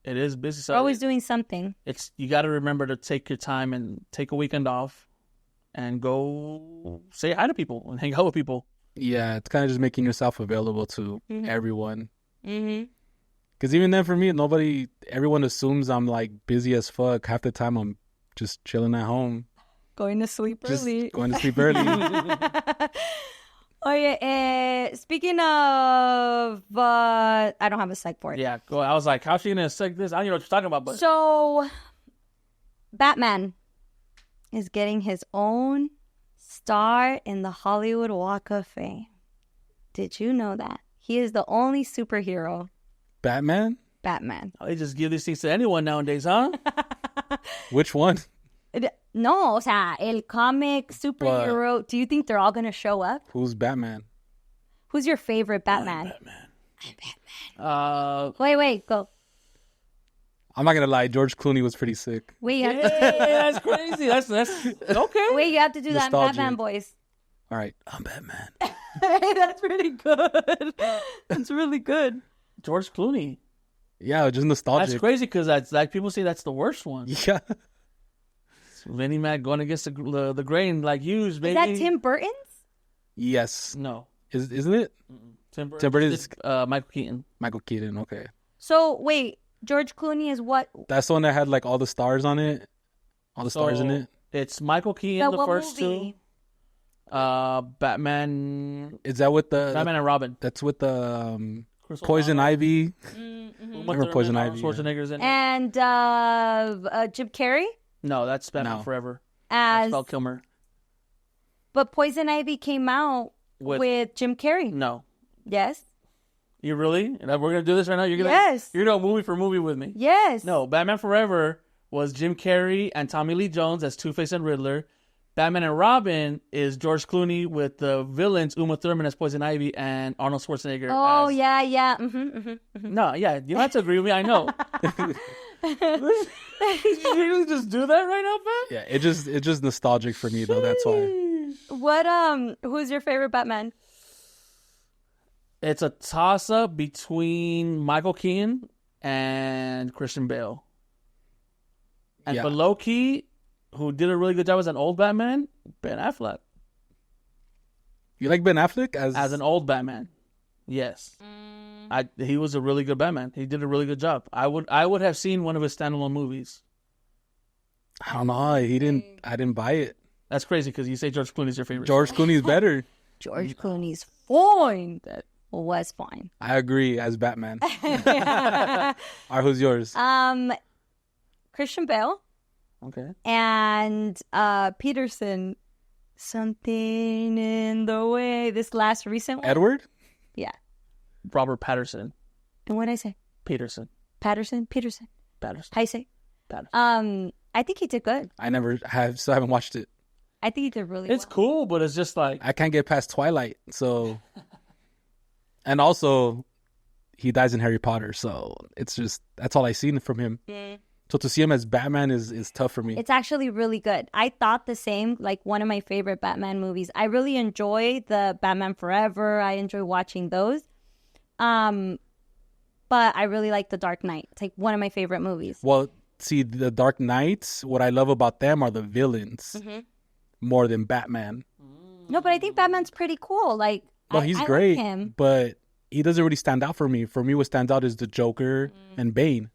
C: it is busy. So
A: we're always doing something.
C: You got to remember to take your time and take a weekend off and go say hi to people and hang out with people.
B: Yeah, it's kind of just making yourself available to everyone.
A: Mm-hmm.
B: Because even then for me, everyone assumes I'm like busy as fuck. Half the time I'm just chilling at home.
A: Going to sleep early. Oh, yeah. Speaking of, I don't have a seg for it.
C: Yeah, go. I was like, how's she going to seg this? I don't even know what you're talking about. But
A: So, Batman is getting his own star in the Hollywood Walk of Fame. Did you know that? He is the only superhero.
B: Batman?
C: Oh, they just give these things to anyone nowadays, huh?
B: Which one?
A: No, o sea, el comic superhero. Do you think they're all going to show up?
B: Who's Batman?
A: Who's your favorite Batman?
C: I'm Batman.
A: Wait, go.
B: I'm not going to lie. George Clooney was pretty sick.
A: Wait,
C: that's crazy. That's okay.
A: Wait, you have to do that in
B: Nostalgic.
A: Batman voice.
B: All right. I'm Batman.
A: That's really good. That's really good.
C: George Clooney.
B: Yeah, just nostalgic.
C: That's crazy because that's like people say that's the worst one.
B: Yeah.
C: Vinnie Mac going against the grain like yous, baby.
A: Is that Tim Burton's?
B: Yes.
C: No.
B: Isn't it?
C: Tim
B: Burton's
C: Michael Keaton.
B: Michael Keaton, okay.
A: So, wait, George Clooney is what?
B: That's the one that had like all the stars on it. All the stars in it.
C: It's Michael Keaton, the first
A: movie?
C: two. Batman.
B: Is that with the
C: Batman and Robin?
B: That's with the Poison Ivy.
A: Mm-hmm.
C: Remember
B: Poison Ivy.
C: Schwarzenegger's in it.
A: And Jim Carrey?
C: No, that's Batman Forever.
A: As
C: Val Kilmer.
A: But Poison Ivy came out with Jim Carrey.
C: No.
A: Yes.
C: You really? And we're gonna do this right now. You're gonna You're gonna go movie for movie with me.
A: Yes.
C: No, Batman Forever was Jim Carrey and Tommy Lee Jones as Two-Face and Riddler. Batman and Robin is George Clooney with the villains Uma Thurman as Poison Ivy and Arnold Schwarzenegger.
A: Oh
C: as...
A: yeah. Mm-hmm.
C: No, yeah, you don't have to agree with me. I know. Did you really just do that right now, Pat?
B: Yeah, it's just nostalgic for me though. That's why.
A: What who's your favorite Batman?
C: It's a toss-up between Michael Keaton and Christian Bale. And but low-key, who did a really good job as an old Batman, Ben Affleck.
B: You like Ben Affleck
C: as an old Batman? Yes. He was a really good Batman. He did a really good job. I would have seen one of his standalone movies.
B: I don't know. I didn't buy it.
C: That's crazy because you say George Clooney's your favorite.
B: George Clooney's better.
A: George Clooney's fine. That was fine.
B: I agree as Batman. Or who's yours?
A: Christian Bale.
C: Okay.
A: And Peterson. Something in the way. This last recent one.
B: Edward?
C: Yeah. Robert Pattinson.
A: And what did I say?
C: Peterson.
A: Patterson. How you say?
C: Patterson.
A: I think he did good.
B: I haven't watched it.
A: I think he did really well.
C: It's cool, but it's just like...
B: I can't get past Twilight, so... And also, he dies in Harry Potter, so it's just... That's all I've seen from him. So to see him as Batman is tough for me.
A: It's actually really good. I thought the same. Like one of my favorite Batman movies. I really enjoy the Batman Forever. I enjoy watching those. But I really like The Dark Knight. It's like one of my favorite movies.
B: Well, see, the Dark Knights, what I love about them are the villains more than Batman.
A: No, but I think Batman's pretty cool. Like,
B: Well, he's
A: I
B: great,
A: like him.
B: but he doesn't really stand out for me. For me, what stands out is the Joker and Bane.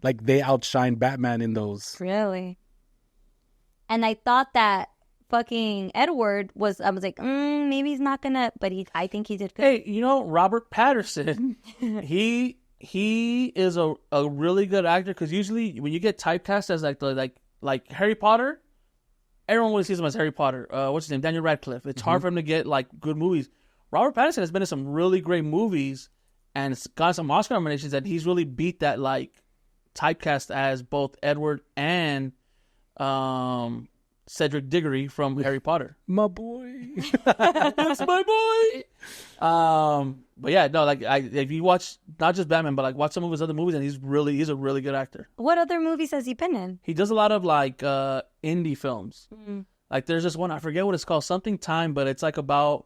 B: Like, they outshine Batman in those.
A: Really? And I thought that fucking Edward was, I was like, maybe he's not gonna, but I think he did good.
C: Hey, you know, Robert Pattinson, he is a really good actor, because usually when you get typecast as like Harry Potter, everyone always sees him as Harry Potter. What's his name? Daniel Radcliffe. It's hard for him to get like good movies. Robert Pattinson has been in some really great movies and it's got some Oscar nominations, and he's really beat that like typecast as both Edward and Cedric Diggory from Harry Potter.
B: My boy.
C: That's my boy. But yeah, no, like if you watch not just Batman, but like watch some of his other movies, and he's a really good actor.
A: What other movies has he been in?
C: He does a lot of like indie films. Like there's this one, I forget what it's called, something time, but it's like about,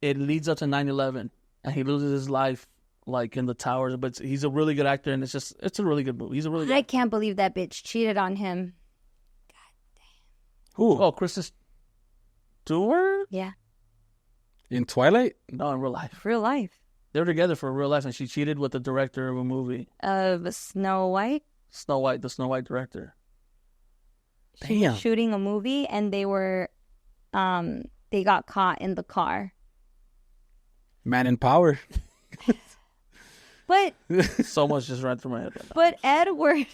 C: it leads up to 9/11 and he loses his life like in the towers. But he's a really good actor, and it's a really good movie. He's a really good
A: I can't believe that bitch cheated on him.
B: Who?
C: Oh, Kristen Stewart?
A: Yeah.
B: In Twilight?
C: No, in real life.
A: Real life.
C: They were together for real life, and she cheated with the director of a movie.
A: Of Snow White.
C: Snow White, the Snow White director.
B: Damn.
A: Shooting a movie, and they were, they got caught in the car.
B: Man in Power.
A: But
C: So much just ran through my head right now.
A: but Edward,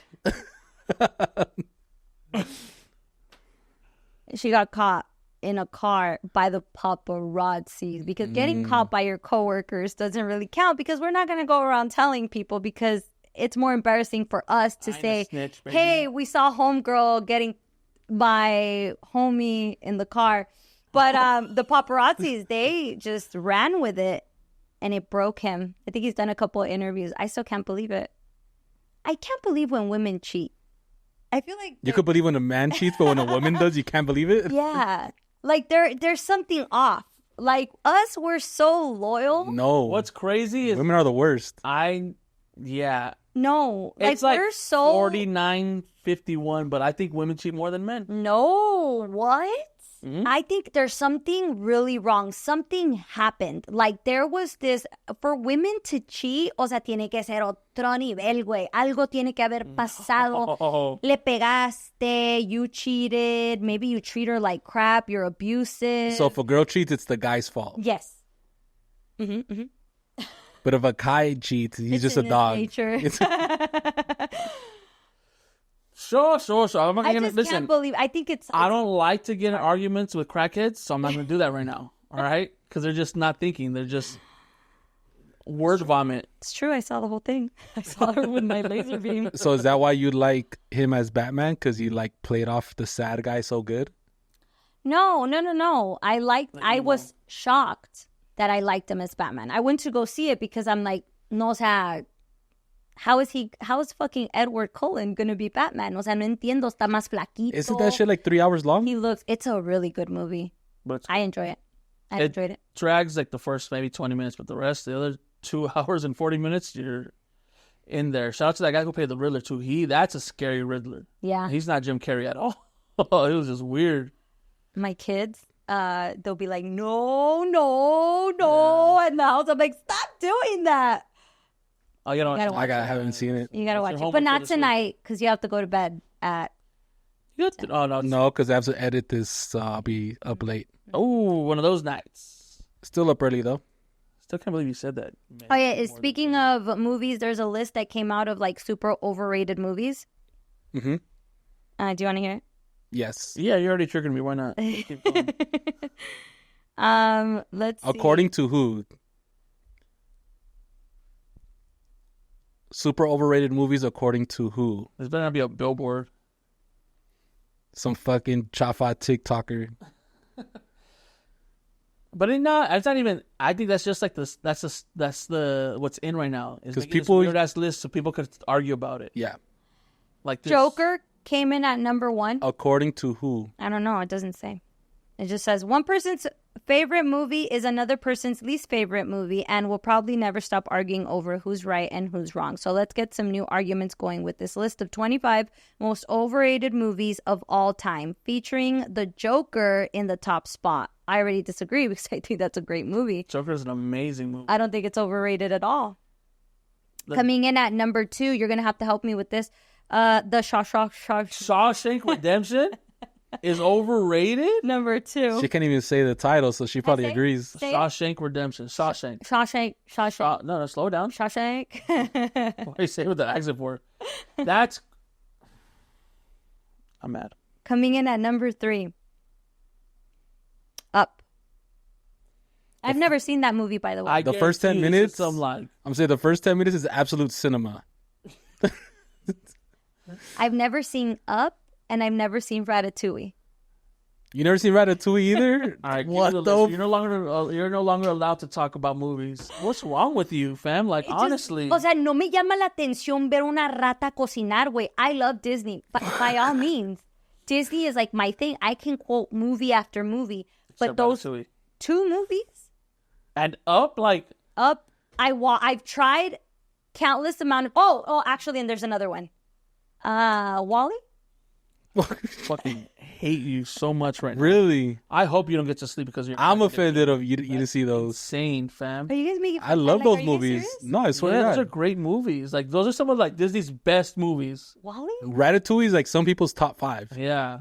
A: she got caught in a car by the paparazzi, because getting caught by your coworkers doesn't really count, because we're not going to go around telling people, because it's more embarrassing for us to say,
C: snitch, baby.
A: hey, we saw homegirl getting my homie in the car. But the paparazzis, they just ran with it, and it broke him. I think he's done a couple of interviews. I still can't believe it. I can't believe when women cheat. I feel like
B: You could believe when a man cheats, but when a woman does, you can't believe it?
A: yeah, like there's something off. Like us, we're so loyal.
B: No.
C: What's crazy is
B: Women are the worst.
A: No,
C: It's like
A: we're so
C: 49-51, but I think women cheat more than men.
A: No, what? I think there's something really wrong. Something happened. Like there was this, for women to cheat, o sea, tiene que ser otro nivel, güey. Algo tiene que haber pasado. Le pegaste, you cheated, maybe you treat her like crap, you're abusive.
B: So if a girl cheats, it's the guy's fault.
A: Yes.
B: But if a guy cheats, he's just a
A: in his
B: dog.
A: nature.
C: Sure. I'm not
A: I
C: gonna
A: just
C: listen.
A: can't believe, I think it's
C: I don't like to get in arguments with crackheads, so I'm not going to do that right now. All right? Because they're just not thinking. They're just word vomit.
A: It's true. I saw the whole thing. I saw her with my laser beam.
B: So is that why you like him as Batman? Because he like played off the sad guy so good?
A: No. I was shocked that I liked him as Batman. I went to go see it because I'm like, no, o sea, how is fucking Edward Cullen gonna be Batman? O sea, no entiendo, está más flaquito.
B: Isn't that shit like 3 hours long?
A: It's a really good movie.
C: But
A: I enjoy it. I enjoyed it.
C: Drags like the first maybe 20 minutes, but the rest, the other 2 hours and 40 minutes, you're in there. Shout out to that guy who played the Riddler too. That's a scary Riddler.
A: Yeah.
C: He's not Jim Carrey at all. It was just weird.
A: My kids, they'll be like, no, and the house, I'm like, stop doing that.
C: Oh, you know,
A: gotta watch
B: I haven't seen it.
A: You gotta watch
C: your
A: it, but
C: homework for
A: not
C: this week?
A: tonight because you have to go to bed at.
C: Oh no,
B: No, because I have to edit this. I'll be up late.
C: Oh, one of those nights.
B: Still up early though.
C: Still can't believe you said that. Man.
A: Oh yeah, speaking of movies, there's a list that came out of like super overrated movies.
B: Mm-hmm.
A: Do you want to hear it?
B: Yes.
C: Yeah, you already triggered me. Why not? Keep going.
A: Let's see.
B: According to who? Super overrated movies according to who?
C: There's better not be a billboard.
B: Some fucking chafa TikToker.
C: But it's not even. I think that's just like this. That's the what's in right now. Is
B: 'Cause
C: making
B: people-
C: this weird ass list so people could argue about it.
B: Yeah.
C: Like this.
A: Joker came in at number 1.
B: According to who?
A: I don't know. It doesn't say. It just says one person's favorite movie is another person's least favorite movie, and we'll probably never stop arguing over who's right and who's wrong. So let's get some new arguments going with this list of 25 most overrated movies of all time, featuring the Joker in the top spot. I already disagree because I think that's a great movie.
C: Joker is an amazing movie.
A: I don't think it's overrated at all. Coming in at number 2, you're going to have to help me with this. The
C: Shawshank Redemption is overrated?
A: Number 2.
B: She can't even say the title, so she probably agrees.
C: Shawshank Redemption. Shawshank. No, slow down.
A: Shawshank.
C: Why do you say it with that accent for? That's... I'm mad.
A: Coming in at number 3. Up. I've never seen that movie, by the way.
B: The first 10 minutes,
C: I'm
B: saying the first 10 minutes is absolute cinema.
A: I've never seen Up, and I've never seen Ratatouille.
B: You never seen Ratatouille either?
C: All right,
B: what
C: you're no longer allowed to talk about movies. What's wrong with you, fam? Like, honestly.
A: O sea, no me llama la atención ver una rata cocinar, güey. I love Disney, but by all means. Disney is like my thing. I can quote movie after movie. But those
C: Ratatouille.
A: 2 movies...
C: And Up, like...
A: Up, I've tried countless amount of... Oh, actually, and there's another one. Wall-E?
C: Fucking hate you so much right now.
B: Really?
C: I hope you don't get to sleep because
B: I'm offended of you didn't see those.
C: Insane, fam.
A: Are you guys making...
B: I love those movies. No, I swear to
C: Those
B: God.
C: are great movies. Like, those are some of like Disney's best movies.
A: Wall-E?
B: Ratatouille is like some people's top 5.
C: Yeah.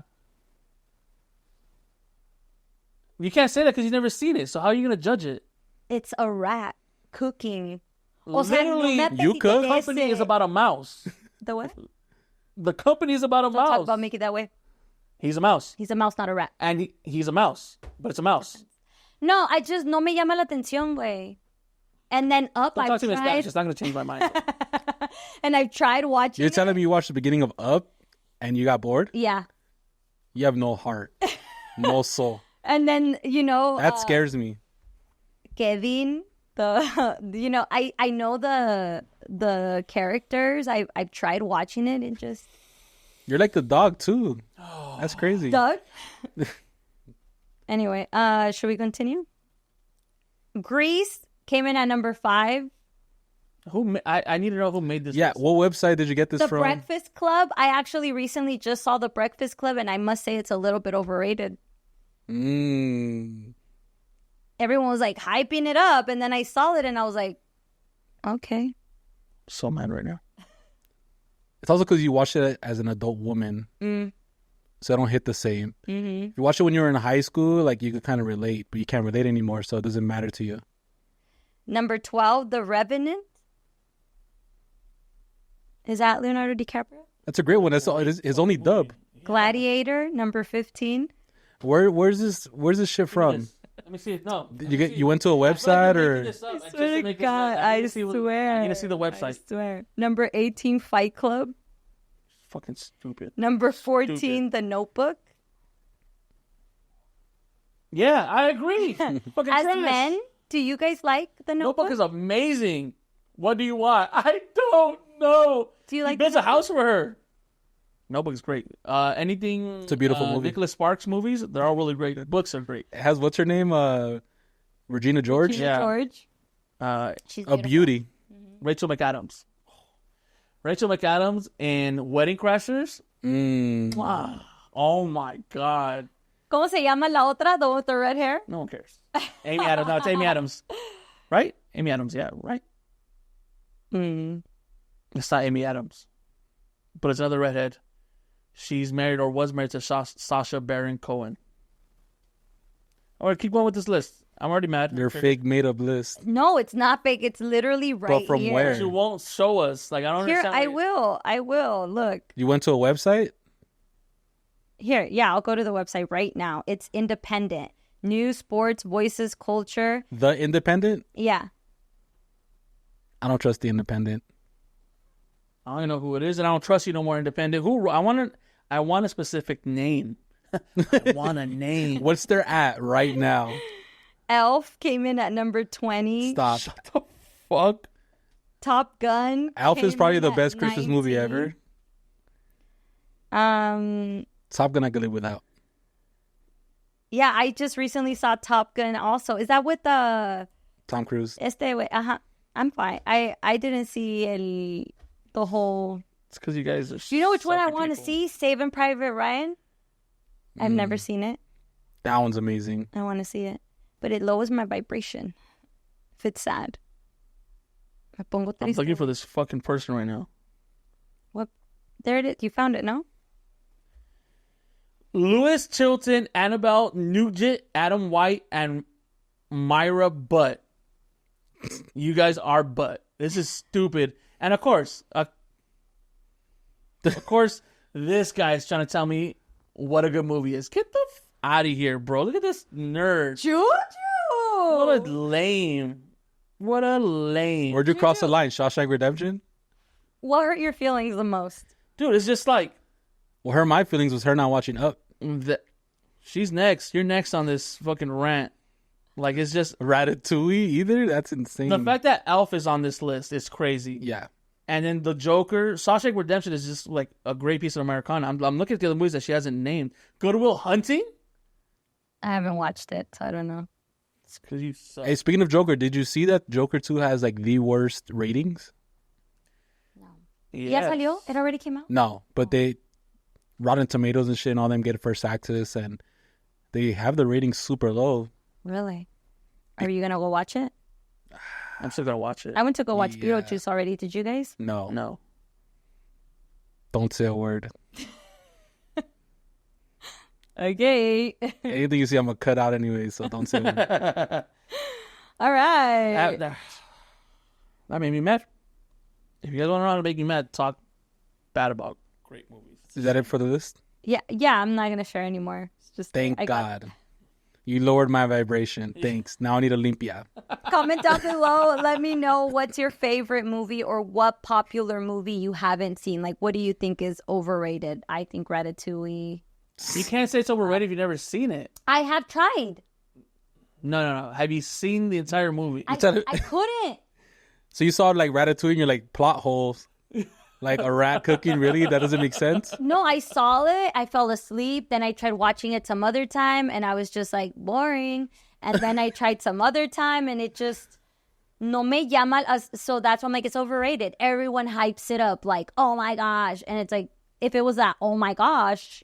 C: You can't say that because you've never seen it. So how are you going to judge it?
A: It's a rat cooking.
C: Literally,
B: you cook?
C: The company is about a mouse.
A: The what?
C: The company is about a
A: Don't
C: mouse.
A: talk about make it that way.
C: He's a mouse.
A: He's a mouse, not a rat.
C: And he's a mouse. But it's a mouse.
A: No, I just no me llama la atención, güey. And then Up,
C: Don't talk
A: I've
C: to me in Spanish.
A: tried...
C: It's not going to change my mind.
A: And I've tried watching
B: You're telling me you watched the beginning of Up and you got bored?
A: Yeah.
B: You have no heart. No soul.
A: And then,
B: That scares me.
A: Kevin, I know the characters. I've tried watching it and just...
B: You're like the dog, too. That's crazy.
A: Doug? Anyway, should we continue? Grease came in at number 5.
C: I need to know who made this.
B: Yeah,
C: list.
B: what website did you get this
A: The
B: from?
A: Breakfast Club. I actually recently just saw The Breakfast Club, and I must say it's a little bit overrated. Everyone was like hyping it up, and then I saw it and I was like, okay.
C: So mad right now.
B: It's also because you watched it as an adult woman. So I don't hit the same.
A: Mm-hmm.
B: If you watch it when you were in high school, like you could kind of relate, but you can't relate anymore, so it doesn't matter to you.
A: Number 12, The Revenant. Is that Leonardo DiCaprio?
B: That's a great one. That's his only dub.
A: Gladiator, number 15.
B: Where's this shit from?
C: Let me see it. No.
B: You went to a website or?
A: I swear to God, I swear.
C: I need to see the website.
A: I swear. Number 18, Fight Club.
C: Fucking stupid.
A: Number 14, The Notebook.
C: Yeah, I agree. Fucking
A: As
C: trash.
A: men, do you guys like The Notebook?
C: Notebook is amazing. What do you want? I don't know.
A: Do you like
C: He builds a house for her. Notebook is great. Anything.
B: It's a beautiful movie.
C: Nicholas Sparks movies, they're all really great. Books are great.
B: It has what's her name? Regina George.
A: Regina
C: Yeah.
A: George.
B: A
A: She's beautiful.
B: beauty.
C: Rachel McAdams. Rachel McAdams in Wedding Crashers. Wow. Oh my God.
A: ¿Cómo se llama la otra? The one with the red hair?
C: No one cares. Amy Adams. No, it's Amy Adams. Right? Amy Adams, yeah, right? It's not Amy Adams. But it's another redhead. She's married or was married to Sacha Baron Cohen. All right, keep going with this list. I'm already mad.
B: Your fake made up list.
A: No, it's not fake. It's literally right
B: But from
A: here.
B: where?
C: She won't show us. Like, I don't
A: Here,
C: understand.
A: I will. Look.
B: You went to a website?
A: Here, yeah, I'll go to the website right now. It's independent. News, sports, voices, culture.
B: The Independent?
A: Yeah.
B: I don't trust The Independent.
C: I don't even know who it is, and I don't trust you no more, Independent. Who? I want a specific name. I want a name.
B: What's their at right now?
A: Elf came in at number 20.
B: Stop.
C: Shut the fuck.
A: Top Gun.
B: Elf is
A: came
B: probably
A: in
B: the
A: at
B: best Christmas movie
A: 19.
B: ever. Top Gun I could live without.
A: Yeah, I just recently saw Top Gun also. Is that with the
B: Tom Cruise.
A: I'm fine. I didn't see the whole.
C: It's because you guys are.
A: Do you know which one I want to see? Saving Private Ryan. I've never seen it.
B: That one's amazing.
A: I want to see it, but it lowers my vibration if it's sad. Me pongo
C: I'm
A: triste.
C: looking for this fucking person right now.
A: What? There it is. You found it, no?
C: Louis Chilton, Annabelle Nugent, Adam White, and Myra Butt. You guys are butt. This is stupid. And of course, this guy is trying to tell me what a good movie is. Get the out of here, bro. Look at this nerd.
A: Juju!
C: What a lame.
B: Where'd you cross the line? Shawshank Redemption?
A: What hurt your feelings the most?
C: Dude, it's just like...
B: Well, my feelings was her not watching Up.
C: She's next. You're next on this fucking rant. Like, it's just...
B: Ratatouille either? That's insane.
C: The fact that Elf is on this list is crazy.
B: Yeah.
C: And then the Joker, Shawshank Redemption is just like a great piece of Americana. I'm looking at the other movies that she hasn't named. Good Will Hunting?
A: I haven't watched it, so I don't know.
C: It's because you suck.
B: Hey, speaking of Joker, did you see that Joker 2 has like the worst ratings?
A: No.
C: Yes.
A: Ya salió? It already came out?
B: No, but they... Rotten Tomatoes and shit and all them get first access and they have the ratings super low.
A: Really? Are you going to go watch it?
C: I'm still going to watch it.
A: I went to go watch Beetlejuice already. Did you guys?
B: No. Don't say a word.
A: Okay.
B: Anything you see, I'm going to cut out anyway, so don't say a word.
A: All right.
C: That made me mad. If you guys want to know how to make me mad, talk bad about great movies.
B: Is that it for the list?
A: Yeah, I'm not going to share anymore. It's just
B: Thank God. You lowered my vibration. Thanks. Now I need a limpia.
A: Comment down below. Let me know what's your favorite movie or what popular movie you haven't seen. Like, what do you think is overrated? I think Ratatouille.
C: You can't say it's overrated if you've never seen it.
A: I have tried.
C: No. Have you seen the entire movie?
A: I couldn't.
B: So you saw like Ratatouille and you're like, plot holes. Like a rat cooking, really? That doesn't make sense?
A: No, I saw it. I fell asleep. Then I tried watching it some other time, and I was just like, boring. And then I tried some other time, and it just no me llama. So that's why I'm like, it's overrated. Everyone hypes it up like, oh my gosh. And it's like, if it was that, oh my gosh,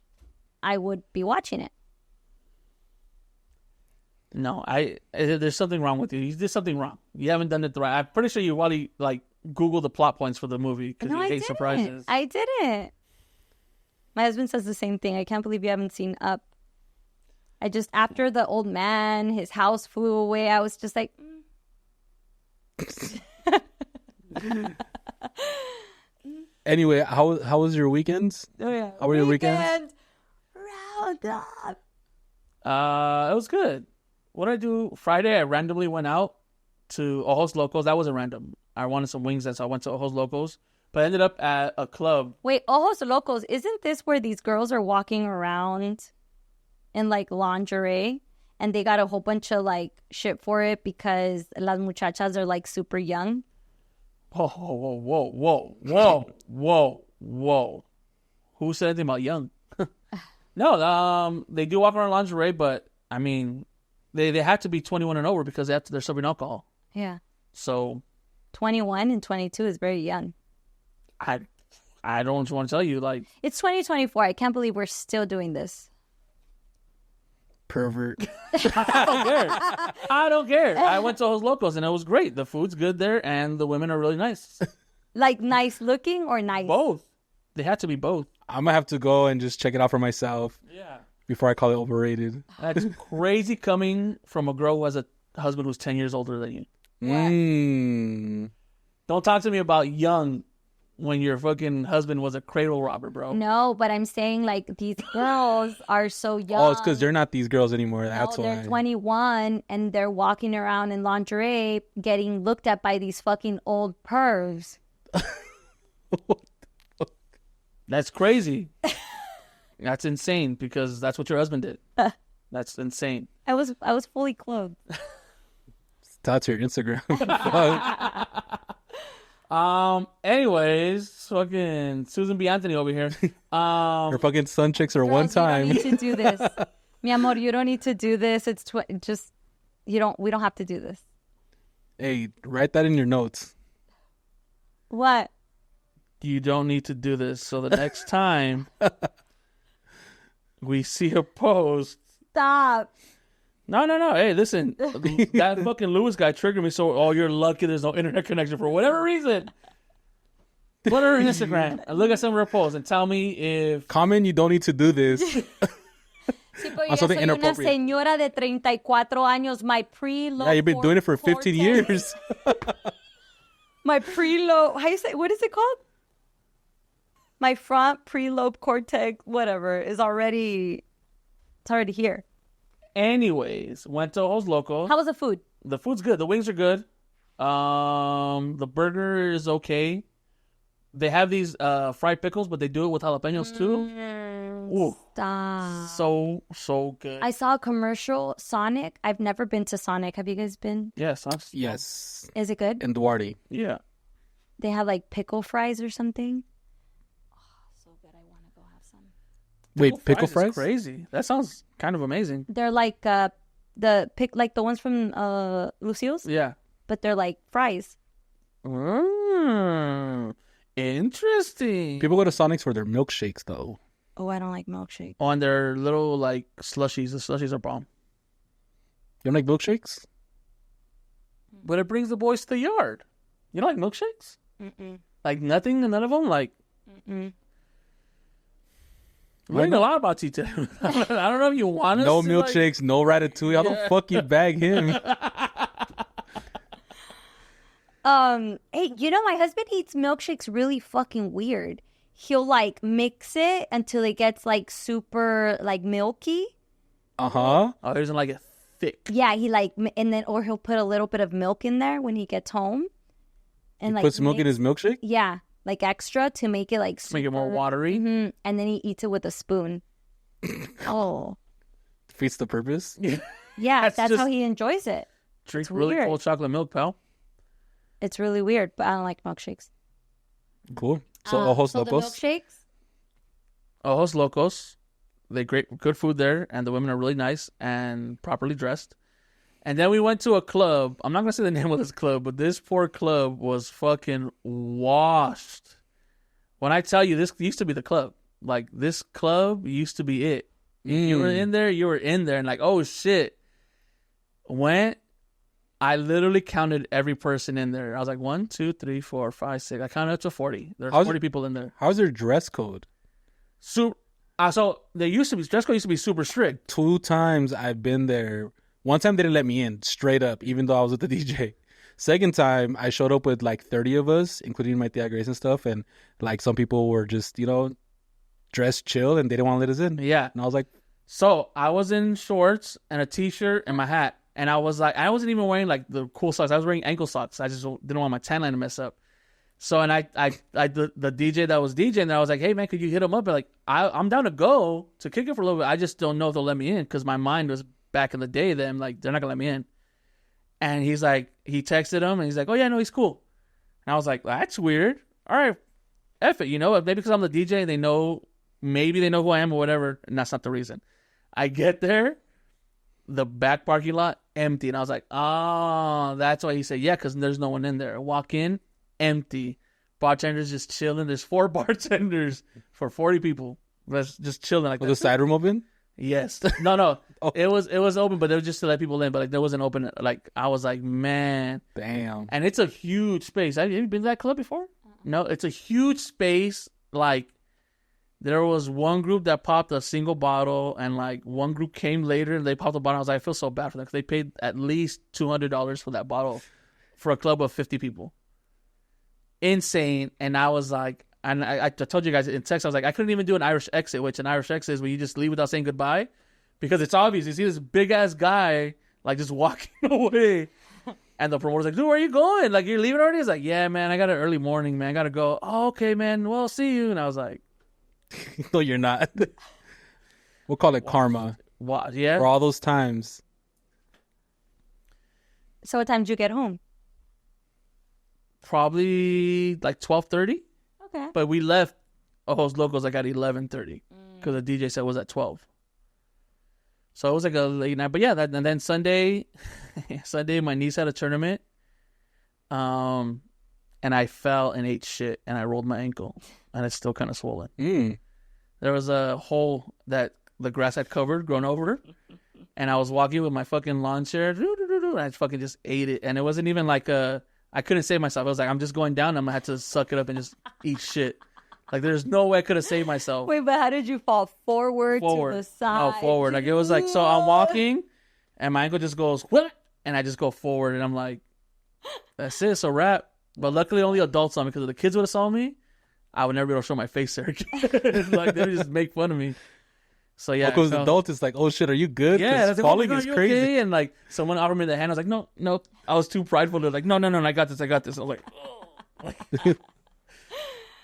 A: I would be watching it.
C: No, there's something wrong with you. You did something wrong. You haven't done it the right. I'm pretty sure you already like Google the plot points for the movie because you hate surprises.
A: I didn't. My husband says the same thing. I can't believe you haven't seen Up. I just, after the old man, his house flew away, I was just like,
B: Anyway, how was your weekends?
A: Oh yeah.
B: How were your weekends?
A: Roundup.
C: It was good. What did I do? Friday, I randomly went out to Ojos Locos. That wasn't random. I wanted some wings, and so I went to Ojos Locos. But I ended up at a club.
A: Wait, Ojos Locos, isn't this where these girls are walking around in like lingerie? And they got a whole bunch of like shit for it because las muchachas are like super young?
C: Whoa. Who said anything about young? No, they do walk around lingerie, but I mean, they have to be 21 and over because they're serving alcohol.
A: Yeah.
C: So
A: 21 and 22 is very young.
C: I don't want to tell you, like,
A: it's 2024. I can't believe we're still doing this.
B: Pervert.
C: I don't care. I went to Ojos Locos and it was great. The food's good there and the women are really nice.
A: Like nice looking or nice?
C: Both. They had to be both.
B: I'm going to have to go and just check it out for myself.
C: Yeah.
B: Before I call it overrated.
C: That's crazy coming from a girl who has a husband who's 10 years older than you. Don't talk to me about young when your fucking husband was a cradle robber, bro.
A: No, but I'm saying like these girls are so young.
B: Oh, it's because they're not these girls anymore. That's why.
A: They're 21 and they're walking around in lingerie getting looked at by these fucking old pervs.
C: That's crazy. That's insane because that's what your husband did. That's insane.
A: I was fully clothed.
B: That's your Instagram.
C: Anyways, fucking Susan B. Anthony over here.
B: Her fucking sun chicks are
A: Girls,
B: one time.
A: You don't need to do this. Mi amor, you don't need to do this. It's just, we don't have to do this.
B: Hey, write that in your notes.
A: What?
C: You don't need to do this. So the next time we see a post.
A: Stop.
C: No. Hey, listen. That fucking Lewis guy triggered me. So, you're lucky there's no internet connection for whatever reason. Put her on Instagram and look at some of her posts and tell me if...
B: Comment, you don't need to do this.
A: Sí, pero yo soy una señora de 34 años. My preload.
B: Yeah, you've been doing it for 15 years.
A: My preload. How you say? What is it called? My front prelobe cortex, whatever, is already. It's already here.
C: Anyways, went to Ojos Locos.
A: How was the food?
C: The food's good. The wings are good. The burger is okay. They have these fried pickles, but they do it with jalapenos too. Ooh.
A: Stop.
C: So good.
A: I saw a commercial, Sonic. I've never been to Sonic. Have you guys been?
C: Yes.
B: Yes.
A: Is it good?
B: In Duarte.
C: Yeah.
A: They have like pickle fries or something. Oh, so good. I want to go have some.
B: Wait, pickle fries?
C: Is crazy. That sounds kind of amazing.
A: They're like the ones from Lucille's.
C: Yeah.
A: But they're like fries.
C: Interesting.
B: People go to Sonic's for their milkshakes, though.
A: Oh, I don't like milkshake.
C: On their little like slushies. The slushies are bomb.
B: You don't like milkshakes?
C: But it brings the boys to the yard. You don't like milkshakes?
A: Mm-mm.
C: Like nothing, none of them? Like...
A: Mm-mm.
C: Learning a lot about you today. I don't know if you want us
B: No
C: to,
B: milkshakes, no ratatouille. How the fuck you bag him?
A: Hey, my husband eats milkshakes really fucking weird. He'll like mix it until it gets like super like milky.
B: Uh-huh.
C: Oh, he doesn't like it thick.
A: Yeah, he like, and then, or he'll put a little bit of milk in there when he gets home. And
B: He
A: like
B: puts milk in his milkshake?
A: Yeah, like extra to make it like super,
C: Make it more watery.
A: Mm-hmm, and then he eats it with a spoon. Oh.
B: Defeats the purpose?
A: Yeah, that's
C: just-
A: how he enjoys it.
C: Drink
A: It's
C: really
A: weird.
C: cold chocolate milk, pal.
A: It's really weird, but I don't like milkshakes.
B: Cool. So, Ojos
A: so
B: Locos?
A: the milkshakes?
C: Ojos Locos. They good food there, and the women are really nice and properly dressed. And then we went to a club. I'm not going to say the name of this club, but this poor club was fucking washed. When I tell you, this used to be the club. Like, this club used to be it. If you were in there, you were in there. And like, oh, shit. I literally counted every person in there. I was like, 1, 2, 3, 4, 5, 6. I counted up to 40. There's 40 people in there.
B: How's their dress code?
C: So they used to be, dress code used to be super strict.
B: 2 times I've been there. One time they didn't let me in, straight up, even though I was with the DJ. Second time, I showed up with like 30 of us, including my Tia Grace and stuff. And like some people were just, dressed chill and they didn't want to let us in.
C: Yeah.
B: And I was like...
C: So I was in shorts and a t-shirt and my hat. And I was like, I wasn't even wearing like the cool socks. I was wearing ankle socks. I just didn't want my tan line to mess up. So, and the DJ that was DJing, I was like, hey man, could you hit him up? And like, I'm down to go to kick it for a little bit. I just don't know if they'll let me in because my mind was back in the day. Then like, they're not gonna let me in. And he's like, he texted him and he's like, oh yeah, no, he's cool. And I was like, that's weird. All right, F it, maybe because I'm the DJ, maybe they know who I am or whatever. And that's not the reason. I get there, the back parking lot empty, and I was like, oh, that's why he said yeah, because there's no one in there. I walk in, empty. Bartenders just chilling. There's 4 bartenders for 40 people. That's just chilling like that.
B: Was the side room open?
C: Yes. No.
B: Oh.
C: It was open, but it was just to let people in. But like, there wasn't open. Like, I was like, man,
B: Damn.
C: and it's a huge space. Have you been to that club before? No, it's a huge space. Like, there was one group that popped a single bottle, and like one group came later and they popped a bottle. I was like, I feel so bad for them because they paid at least $200 for that bottle for a club of 50 people. Insane. And I was like, and I told you guys in text, I was like, I couldn't even do an Irish exit, which an Irish exit is where you just leave without saying goodbye, because it's obvious. You see this big ass guy like just walking away. And the promoter's like, dude, where are you going? Like, you're leaving already? He's like, yeah, man, I got an early morning, man. I got to go. Oh, okay, man. Well, see you. And I was like,
B: No, you're not. We'll call it karma.
C: what? Yeah.
B: For all those times.
A: So what time did you get home?
C: probably like 12:30.
A: Okay.
C: But we left Ojos Locos like at 11:30 because the DJ set was at 12. So it was like a late night. But yeah, and then Sunday, my niece had a tournament. And I fell and ate shit and I rolled my ankle and it's still kind of swollen. There was a hole that the grass had grown over, and I was walking with my fucking lawn chair, and I fucking just ate it. And it wasn't even like I couldn't save myself. I was like, I'm just going down. I'm gonna have to suck it up and just eat shit. Like, there's no way I could have saved myself.
A: Wait, but how did you fall? Forward. To the side?
C: Oh, forward. Like, it was like, so I'm walking, and my ankle just goes, what? And I just go forward, and I'm like, that's it, it's a wrap. But luckily, only adults saw me, because if the kids would have saw me, I would never be able to show my face there again. Like, they would just make fun of me. So, yeah.
B: Because adults, it's like, oh, shit, are you good?
C: Yeah, that's
B: falling
C: like,
B: is crazy.
C: Okay? And, like, someone offered me the hand. I was like, no. I was too prideful. They're like, no, I got this. I was like, oh.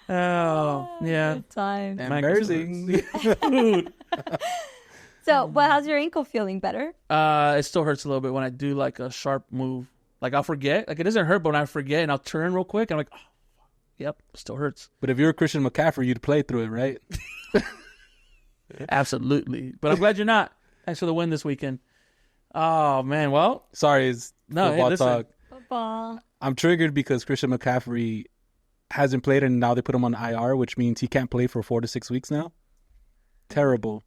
C: Oh, yeah.
A: Good time.
B: Embarrassing.
A: So, well, how's your ankle feeling? Better?
C: It still hurts a little bit when I do like a sharp move. Like, I'll forget. Like, it doesn't hurt, but when I forget and I'll turn real quick, I'm like, oh, yep, it still hurts.
B: But if you were Christian McCaffrey, you'd play through it, right?
C: Absolutely. But I'm glad you're not. Thanks for the win this weekend. Oh, man. Well,
B: sorry, it's football talk.
A: Football.
B: I'm triggered because Christian McCaffrey hasn't played, and now they put him on IR, which means he can't play for 4 to 6 weeks now. Terrible.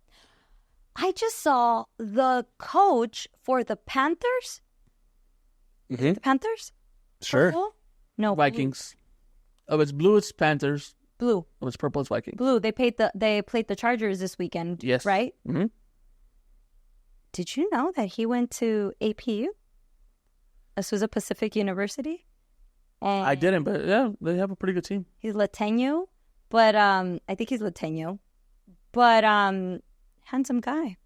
A: I just saw the coach for the Panthers.
B: Mm-hmm.
A: The Panthers?
B: Sure.
A: Purple? No,
C: Vikings. Oh, it's blue, it's Panthers.
A: Blue.
C: Oh, it's purple, it's Vikings.
A: Blue. They played the Chargers this weekend.
C: Yes.
A: Right?
C: Mm-hmm.
A: Did you know that he went to APU? Azusa Pacific University? And
C: I didn't, but yeah, they have a pretty good team.
A: he's Latino, but I think he's Latino. But handsome guy.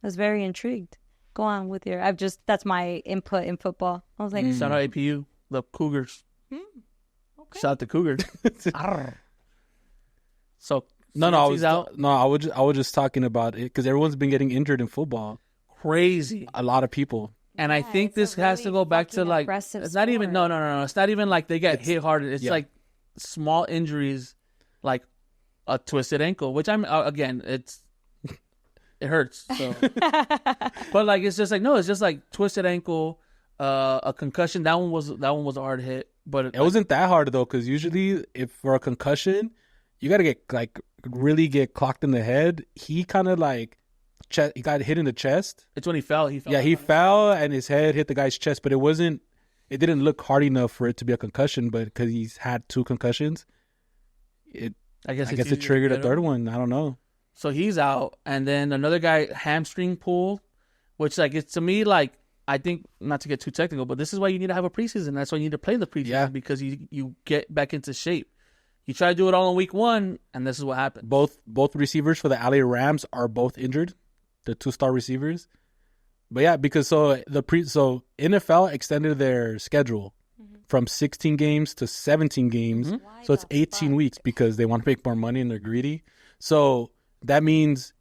A: I was very intrigued. Go on with your that's my input in football. I was like,
C: Shout out APU, the Cougars.
A: okay.
C: Shout out the Cougars. So
B: I was just talking about it because everyone's been getting injured in football.
C: Crazy.
B: A lot of people.
C: And I think this has to go back to like, it's not even, no. It's not even like they get hit hard. It's like small injuries, like a twisted ankle, which again, it hurts. So. But like, it's just like, no, it's just like twisted ankle, a concussion. That one was a hard hit, but
B: it wasn't that hard though. Cause usually if for a concussion, you got to really get clocked in the head. He kind of like, he got hit in the chest.
C: It's when he fell. He
B: fell and his head hit the guy's chest, but it didn't look hard enough for it to be a concussion. But because he's had 2 concussions, I guess it triggered a third one. I don't know.
C: So he's out, and then another guy hamstring pulled, which like it's to me like I think not to get too technical, but this is why you need to have a preseason. That's why you need to play in the preseason because you get back into shape. You try to do it all in week 1, and this is what happened.
B: Both receivers for the LA Rams are both injured. The 2-star receivers. But yeah, because so NFL extended their schedule from 16 games to 17 games. So it's 18 weeks because they want to make more money and they're greedy. So that means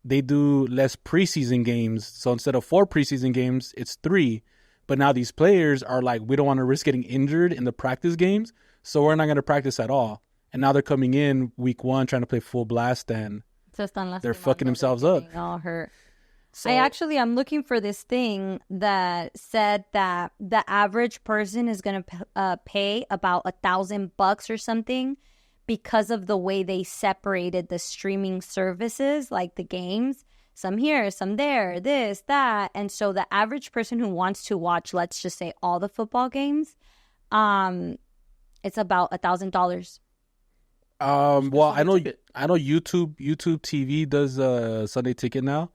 B: they do less preseason games. So instead of 4 preseason games, it's 3. But now these players are like, we don't want to risk getting injured in the practice games. So we're not going to practice at all. And now they're coming in week 1 trying to play full blast and they're fucking themselves up.
A: All hurt.
C: So,
A: I'm looking for this thing that said that the average person is going to pay about $1,000 or something because of the way they separated the streaming services, like the games. Some here, some there, this, that. And so the average person who wants to watch, let's just say all the football games, it's about $1,000.
B: Well, I know YouTube TV does Sunday Ticket now,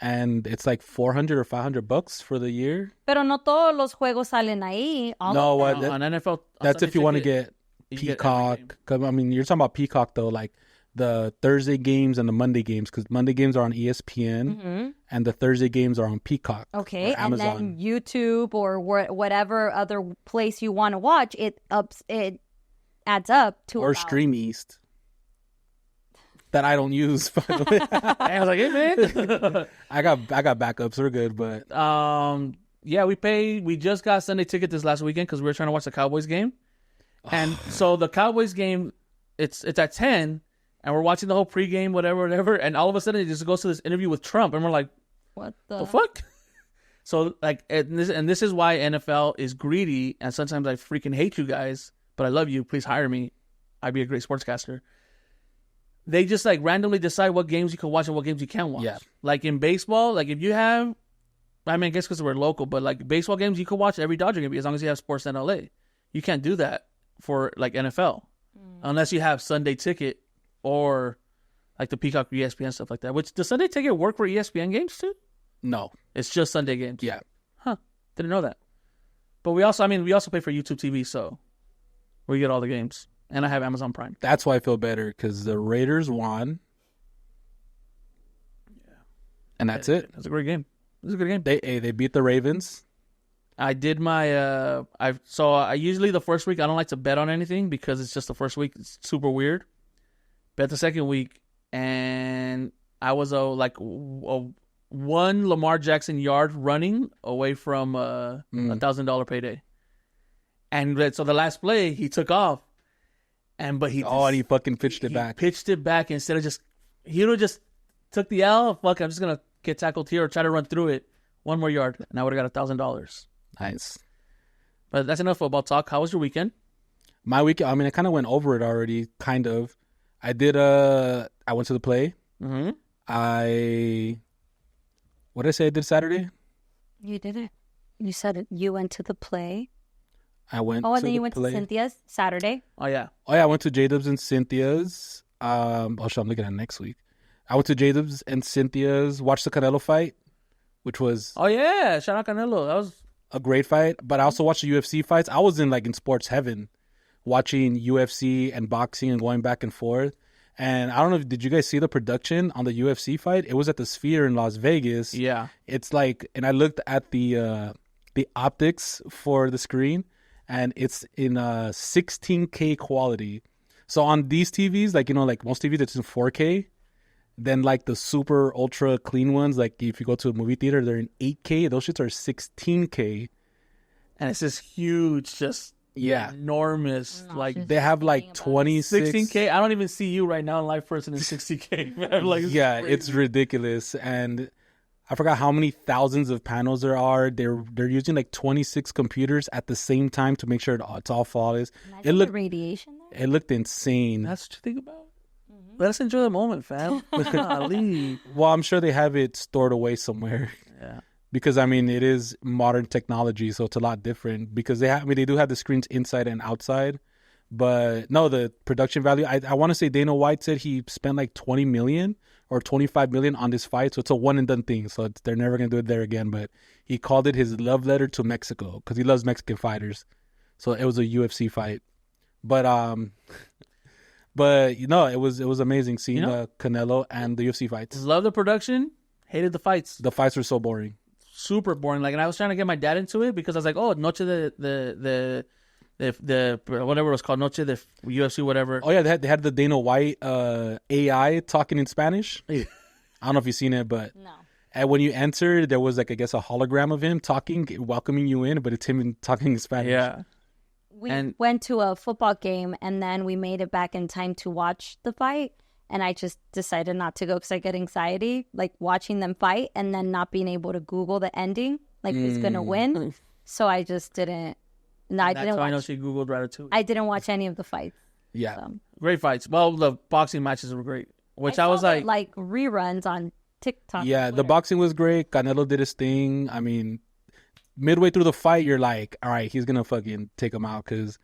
B: and it's like $400 or $500 for the year.
A: Pero no todos los juegos salen ahí.
C: On NFL.
B: That's if you want to get Peacock. Cause, I mean, you're talking about Peacock though, like the Thursday games and the Monday games, because Monday games are on ESPN and the Thursday games are on Peacock.
A: Okay, and then YouTube or whatever other place you want to watch, it adds up to
B: or Stream East that I don't use, by the way.
C: I was like, hey man,
B: I got backups. We're good, but
C: yeah, we just got Sunday Ticket this last weekend because we were trying to watch the Cowboys game, And so the Cowboys game, it's at 10, and we're watching the whole pregame, whatever, and all of a sudden it just goes to this interview with Trump, and we're like,
A: what
C: the fuck? So, like, and this is why NFL is greedy, and sometimes I freaking hate you guys, but I love you. Please hire me. I'd be a great sportscaster. They just, like, randomly decide what games you can watch and what games you can't watch.
B: Yeah.
C: Like, in baseball, like, if you have, I mean, I guess because we're local, but, like, baseball games, you can watch every Dodger game as long as you have Sportsnet LA. You can't do that for, like, NFL. Unless you have Sunday Ticket or, like, the Peacock or ESPN, stuff like that. Which, does Sunday Ticket work for ESPN games, too?
B: No.
C: It's just Sunday games.
B: Yeah.
C: Huh. Didn't know that. But we also pay for YouTube TV, so we get all the games. And I have Amazon Prime.
B: That's why I feel better, because the Raiders won. Yeah. And that's it.
C: That's a great game. It was a good game.
B: They beat the Ravens.
C: I did my I usually the first week I don't like to bet on anything because it's just the first week. It's super weird. Bet the second week, and I was one Lamar Jackson yard running away from $1,000 payday. And so the last play, he took off. And he fucking pitched it back. Pitched it back instead of he would have just took the L. Fuck, I'm just going to get tackled here or try to run through it. One more yard, and I would have got $1,000.
B: Nice.
C: But that's enough about talk. How was your weekend?
B: My weekend, I mean, I kind of went over it already, kind of. I went to the play.
C: Mm-hmm.
B: What did I say I did Saturday?
A: You didn't. You said you went to the play.
B: I went
A: and
B: to
A: then
B: the
A: you went
B: play.
A: to Cynthia's Saturday.
C: Oh, yeah.
B: I went to J-Dubs and Cynthia's. I'm looking at next week. I went to J-Dubs and Cynthia's, watched the Canelo fight, which was...
C: Oh, yeah. Shout out Canelo. That was...
B: a great fight. But I also watched the UFC fights. I was in sports heaven, watching UFC and boxing and going back and forth. And I don't know, did you guys see the production on the UFC fight? It was at the Sphere in Las Vegas.
C: Yeah.
B: It's like, and I looked at the optics for the screen, and it's in 16K quality. So on these TVs, like most TVs, it's in 4K. Then like the super ultra clean ones, like if you go to a movie theater, they're in 8K. Those shits are 16K.
C: And it's this huge, just enormous. Like
B: they have like 26.
C: 16K. I don't even see you right now in live person in 60K. Man. Like,
B: it's ridiculous. And I forgot how many thousands of panels there are. They're using like 26 computers at the same time to make sure it's all flawless.
A: Imagine the radiation there.
B: It looked insane.
C: That's what you think about. Let us enjoy the moment, fam. Leave.
B: Well, I'm sure they have it stored away somewhere.
C: Yeah.
B: Because, I mean, it is modern technology, so it's a lot different. Because they do have the screens inside and outside. But, no, the production value, I want to say Dana White said he spent like $20 million or $25 million on this fight. So it's a one-and-done thing. So they're never going to do it there again. But he called it his love letter to Mexico because he loves Mexican fighters. So it was a UFC fight. But it was amazing seeing Canelo and the UFC fights.
C: Love the production, hated the fights.
B: The fights were so boring.
C: Super boring. Like, and I was trying to get my dad into it because I was like, oh, Noche the whatever it was called, Noche the UFC, whatever.
B: Oh yeah, they had the Dana White AI talking in Spanish. I don't know if you've seen it, but
A: No.
B: And when you entered, there was like, I guess, a hologram of him talking, welcoming you in, but it's him talking in Spanish.
C: Yeah.
A: We went to a football game, and then we made it back in time to watch the fight. And I just decided not to go because I get anxiety, like watching them fight and then not being able to Google the ending, like who's going to win. So I just didn't. No, I didn't watch.
C: I know she Googled Ratatouille.
A: I didn't watch any of the fights.
B: Yeah.
A: So.
C: Great fights. Well, the boxing matches were great. Which I was
A: saw like reruns on TikTok.
B: Yeah, the boxing was great. Canelo did his thing. I mean, midway through the fight, you're like, all right, he's going to fucking take him out because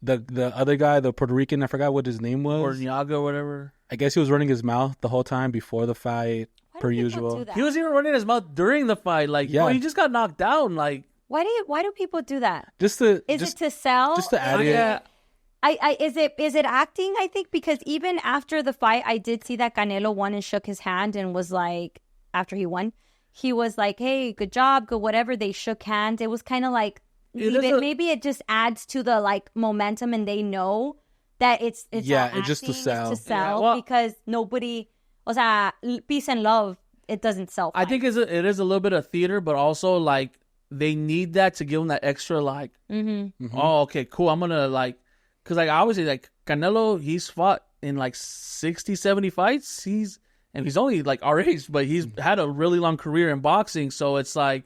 B: the other guy, the Puerto Rican, I forgot what his name was.
C: Or Niaga or whatever.
B: I guess he was running his mouth the whole time before the fight, per usual.
C: He was even running his mouth during the fight. Like, he just got knocked down. Like,
A: why do people do that?
B: Is it to sell? Just to add it.
C: Yeah.
A: Is it acting? I think because even after the fight, I did see that Canelo won and shook his hand and was like, after he won, he was like, "Hey, good job, good whatever." They shook hands. It was kind of like maybe it just adds to the like momentum, and they know that it's
B: it's just to sell.
A: It's to sell because nobody, peace and love, it doesn't sell.
C: I think it is a little bit of theater, but also like they need that to give them that extra like, oh, okay, cool. I'm gonna like Because, like, obviously, like, Canelo, he's fought in, like, 60, 70 fights. He's only, like, our age, but he's had a really long career in boxing. So it's like,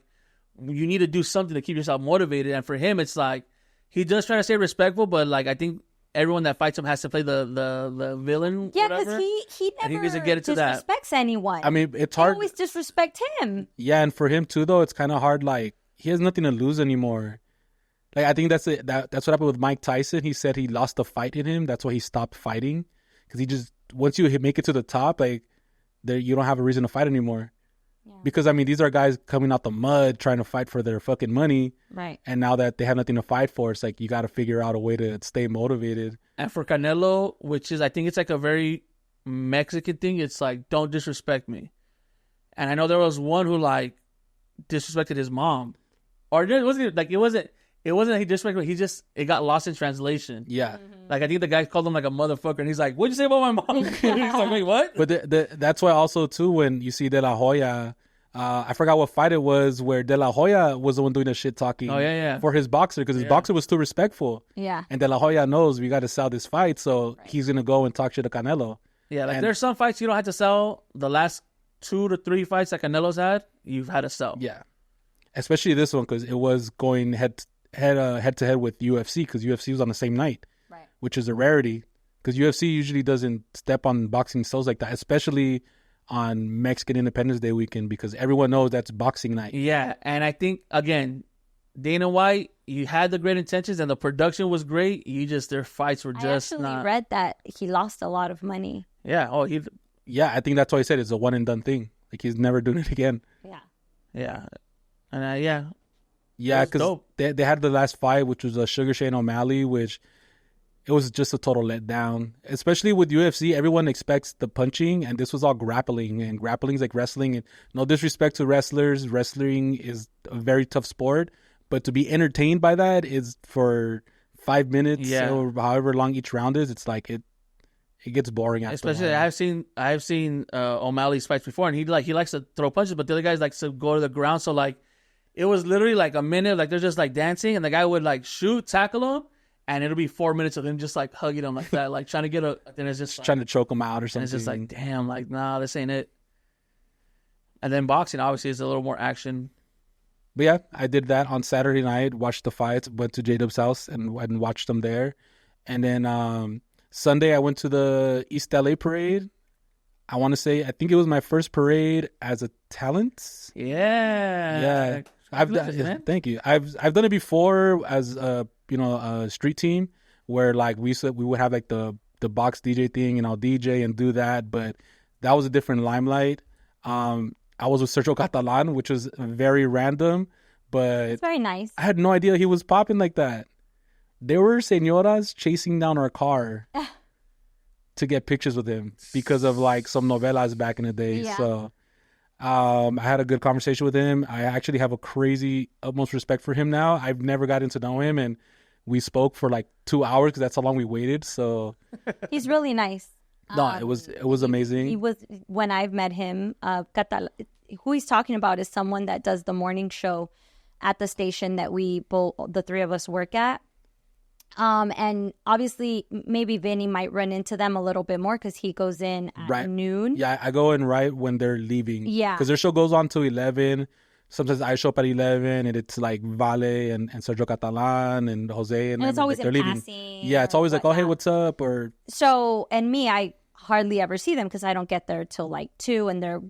C: you need to do something to keep yourself motivated. And for him, it's like, he does try to stay respectful, but, like, I think everyone that fights him has to play the villain.
A: Yeah, because he never disrespects anyone.
B: I mean, it's hard.
A: They always disrespect him.
B: Yeah, and for him, too, though, it's kind of hard. Like, he has nothing to lose anymore. Like, I think that's what happened with Mike Tyson. He said he lost the fight in him. That's why he stopped fighting. Because he just, once you make it to the top, like, you don't have a reason to fight anymore. Yeah. Because, I mean, these are guys coming out the mud trying to fight for their fucking money.
A: Right.
B: And now that they have nothing to fight for, it's like you got to figure out a way to stay motivated.
C: And for Canelo, which is, I think it's like a very Mexican thing, it's like, don't disrespect me. And I know there was one who, like, disrespected his mom. Or it wasn't that he disrespected, it got lost in translation.
B: Yeah.
A: Mm-hmm.
C: Like, I think the guy called him like a motherfucker, and he's like, what'd you say about my mom? He's like, wait, what?
B: But that's why also, too, when you see De La Hoya, I forgot what fight it was, where De La Hoya was the one doing the shit talking for his boxer, because his boxer was too respectful.
A: Yeah.
B: And De La Hoya knows we got to sell this fight, so he's going to go and talk shit to Canelo.
C: Yeah, like, there's some fights you don't have to sell. The last 2 to 3 fights that Canelo's had, you've had to sell.
B: Yeah. Especially this one, because it was going head to head with UFC, because UFC was on the same night, right? Which is a rarity, because UFC usually doesn't step on boxing shows like that, especially on Mexican Independence Day weekend, because everyone knows that's boxing night.
C: Yeah, and I think, again, Dana White, you had the great intentions and the production was great. Their fights were just not. I
A: actually read that he lost a lot of money.
C: Yeah.
B: Yeah, I think that's why he said it's a one and done thing. Like, he's never doing it again.
A: Yeah.
C: Yeah. And
B: yeah, because they had the last fight, which was a Sugar Shane O'Malley, which it was just a total letdown. Especially with UFC, everyone expects the punching, and this was all grappling, and grappling is like wrestling. And no disrespect to wrestlers, wrestling is a very tough sport, but to be entertained by that is for 5 minutes or however long each round is. It's like it gets boring after.
C: Especially, I've seen O'Malley's fights before, and he likes to throw punches, but the other guys likes to go to the ground. So, like, it was literally like a minute, like they're just like dancing, and the guy would like shoot, tackle him, and it'll be 4 minutes of him just like hugging him like that, like trying to get then it's just like,
B: trying to choke him out or something.
C: And it's just like, damn, like, nah, this ain't it. And then boxing obviously is a little more action.
B: But yeah, I did that on Saturday night, watched the fights, went to J-Dub's house and watched them there. And then Sunday I went to the East LA parade. I want to say, I think it was my first parade as a talent.
C: Yeah.
B: Thank you. I've done it before as a street team, where like we would have like the box DJ thing, and I'll DJ and do that, but that was a different limelight. I was with Sergio Catalan, which was very random, but
A: it's very nice.
B: I had no idea he was popping like that. There were señoras chasing down our car to get pictures with him because of like some novelas back in the day. Yeah. So I had a good conversation with him. I actually have a crazy utmost respect for him now. I've never gotten to know him, and we spoke for like 2 hours because that's how long we waited. So
A: he's really nice.
B: No, it was amazing.
A: He was, when I've met him, who he's talking about is someone that does the morning show at the station that the three of us work at. And obviously maybe Vinnie might run into them a little bit more because he goes in at noon.
B: Yeah, I go in right when they're leaving.
A: Yeah.
B: Because their show goes on to 11. Sometimes I show up at 11 and it's like Vale and Sergio Catalan and Jose. And
A: it's always
B: they're
A: leaving.
B: Yeah, it's always like, oh, hey, what's up? Or
A: I hardly ever see them because I don't get there till like 2 and they're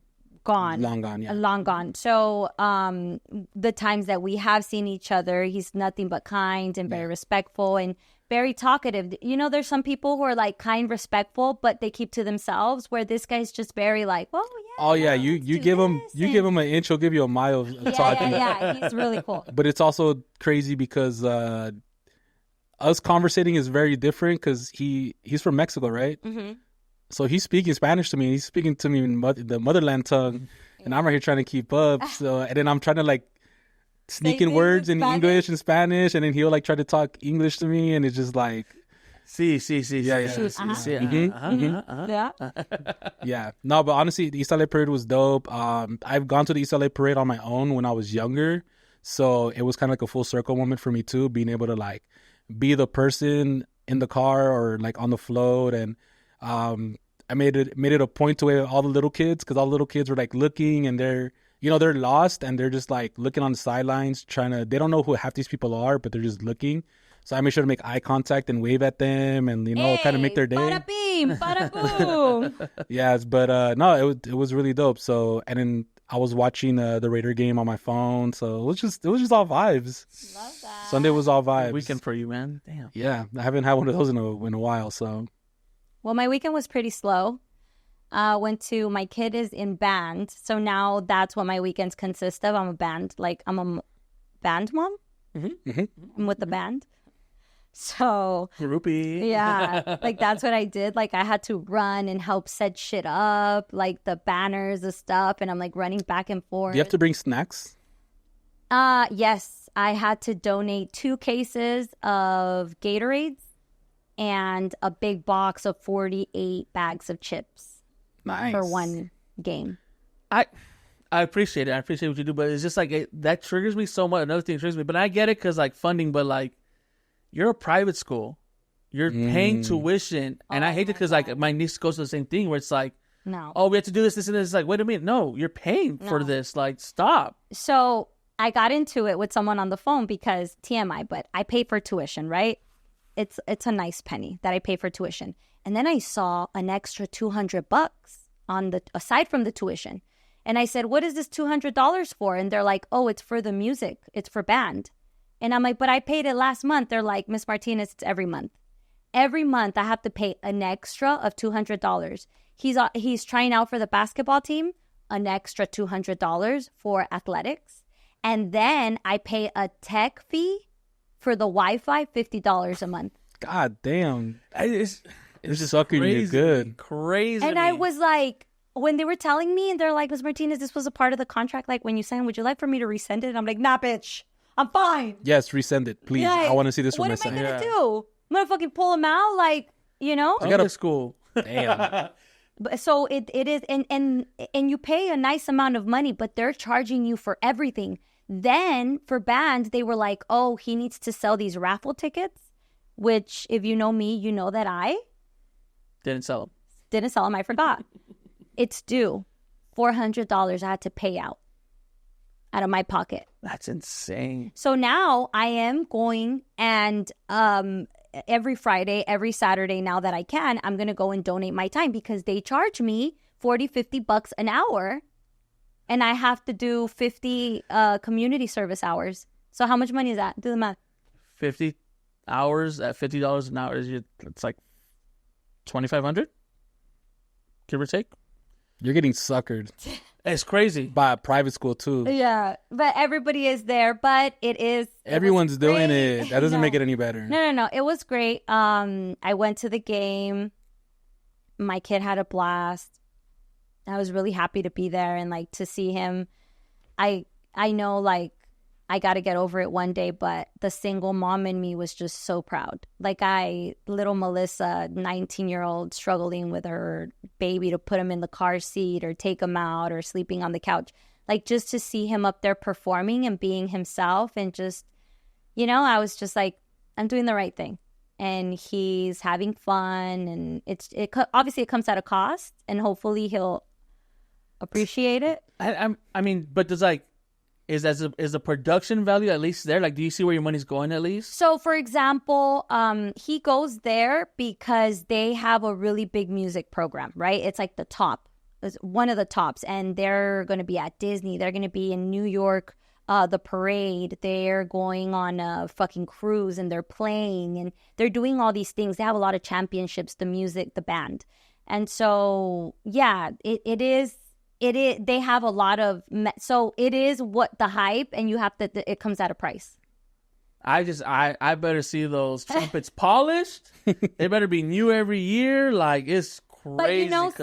A: gone.
B: Long gone, yeah.
A: Long gone. So the times that we have seen each other, he's nothing but kind and very respectful and very talkative. You know, there's some people who are like kind, respectful, but they keep to themselves, where this guy's just very like, oh yeah.
B: Oh yeah, you give him an inch, he'll give you a mile of talking.
A: Yeah, he's really cool.
B: But it's also crazy because us conversating is very different because he's from Mexico, right? Mm-hmm. So he's speaking Spanish to me, and he's speaking to me in the motherland tongue, and I'm right here trying to keep up. So, and then I'm trying to like sneak in words in English and Spanish, and then he'll like try to talk English to me, and it's just like, yeah. No, but honestly, the East LA Parade was dope. I've gone to the East LA Parade on my own when I was younger, so it was kind of like a full circle moment for me too, being able to like be the person in the car or like on the float, and I made it a point to where all the little kids, because all the little kids were like looking, and they're lost, and they're just like looking on the sidelines, they don't know who half these people are, but they're just looking. So I made sure to make eye contact and wave at them, and kind of make their day.
A: Bada beam, bada boom.
B: Yes, but no, it was really dope. So, and then I was watching the Raider game on my phone, so it was just all vibes.
A: Love that.
B: Sunday was all vibes.
C: Weekend for you, man. Damn.
B: Yeah, I haven't had one of those in a while. So,
A: well, my weekend was pretty slow. My kid is in band, so now that's what my weekends consist of. I'm a band mom.
B: Mm-hmm.
A: I'm with the band. So
C: groupie.
A: Yeah, like that's what I did. Like I had to run and help set shit up, like the banners and stuff, and I'm like running back and forth.
B: Do you have to bring snacks?
A: Yes, I had to donate 2 cases of Gatorades and a big box of 48 bags of chips.
B: Nice.
A: For one game.
C: I appreciate it. I appreciate what you do, but it's just like that triggers me so much. Another thing triggers me, but I get it because like funding, but like you're a private school, you're paying tuition, and I hate it because like my niece goes to the same thing where it's like,
A: no,
C: oh, we have to do this, and this. It's like, wait a minute, no, you're paying for this. Like, stop.
A: So I got into it with someone on the phone because TMI, but I pay for tuition, right? It's a nice penny that I pay for tuition, and then I saw an extra $200 aside from the tuition. And I said, what is this $200 for? And they're like, oh, it's for the music. It's for band. And I'm like, but I paid it last month. They're like, Miss Martinez, it's every month. Every month I have to pay an extra of $200. He's trying out for the basketball team, an extra $200 for athletics. And then I pay a tech fee for the Wi-Fi, $50 a month.
B: God damn.
C: It's
B: sucking you good.
C: Crazy.
A: And I was like, when they were telling me, and they're like, Ms. Martinez, this was a part of the contract. Like, when you signed, would you like for me to resend it? And I'm like, nah, bitch. I'm fine.
B: Yes, resend it, please.
A: Yeah,
B: I want to see this for myself.
A: What am I going to do? I'm going to fucking pull them out? Like,
C: I got to school.
B: Damn.
A: So it is, and you pay a nice amount of money, but they're charging you for everything. Then for bands, they were like, oh, he needs to sell these raffle tickets, which if you know me, you know that I
C: didn't sell
A: them. I forgot. It's due. $400 I had to pay out of my pocket.
C: That's insane.
A: So now I am going, and every Friday, every Saturday now that I can, I'm going to go and donate my time because they charge me $40-$50 an hour, and I have to do 50 community service hours. So how much money is that? Do the math.
C: 50 hours at $50 an hour it's like $2,500, give or take.
B: You're getting suckered.
C: It's crazy.
B: By a private school too.
A: Yeah, but everybody is there. But
B: everyone's doing it. That doesn't make it any better.
A: No. It was great. I went to the game. My kid had a blast. I was really happy to be there and like to see him. I know like I got to get over it one day, but the single mom in me was just so proud. Like little Melissa, 19-year-old, struggling with her baby to put him in the car seat or take him out or sleeping on the couch. Like just to see him up there performing and being himself and just, I was just like, I'm doing the right thing. And he's having fun, and obviously it comes at a cost, and hopefully he'll appreciate it.
C: I mean, but does like, is the production value at least there? Like, do you see where your money's going at least?
A: So, for example, he goes there because they have a really big music program, right? It's like the top. It's one of the tops. And they're going to be at Disney. They're going to be in New York, the parade. They're going on a fucking cruise, and they're playing. And they're doing all these things. They have a lot of championships, the music, the band. And so, yeah, it is. They have a lot of, so it is what the hype, and you have to, it comes at a price.
C: I better see those trumpets polished. They better be new every year. Like, it's crazy.
A: But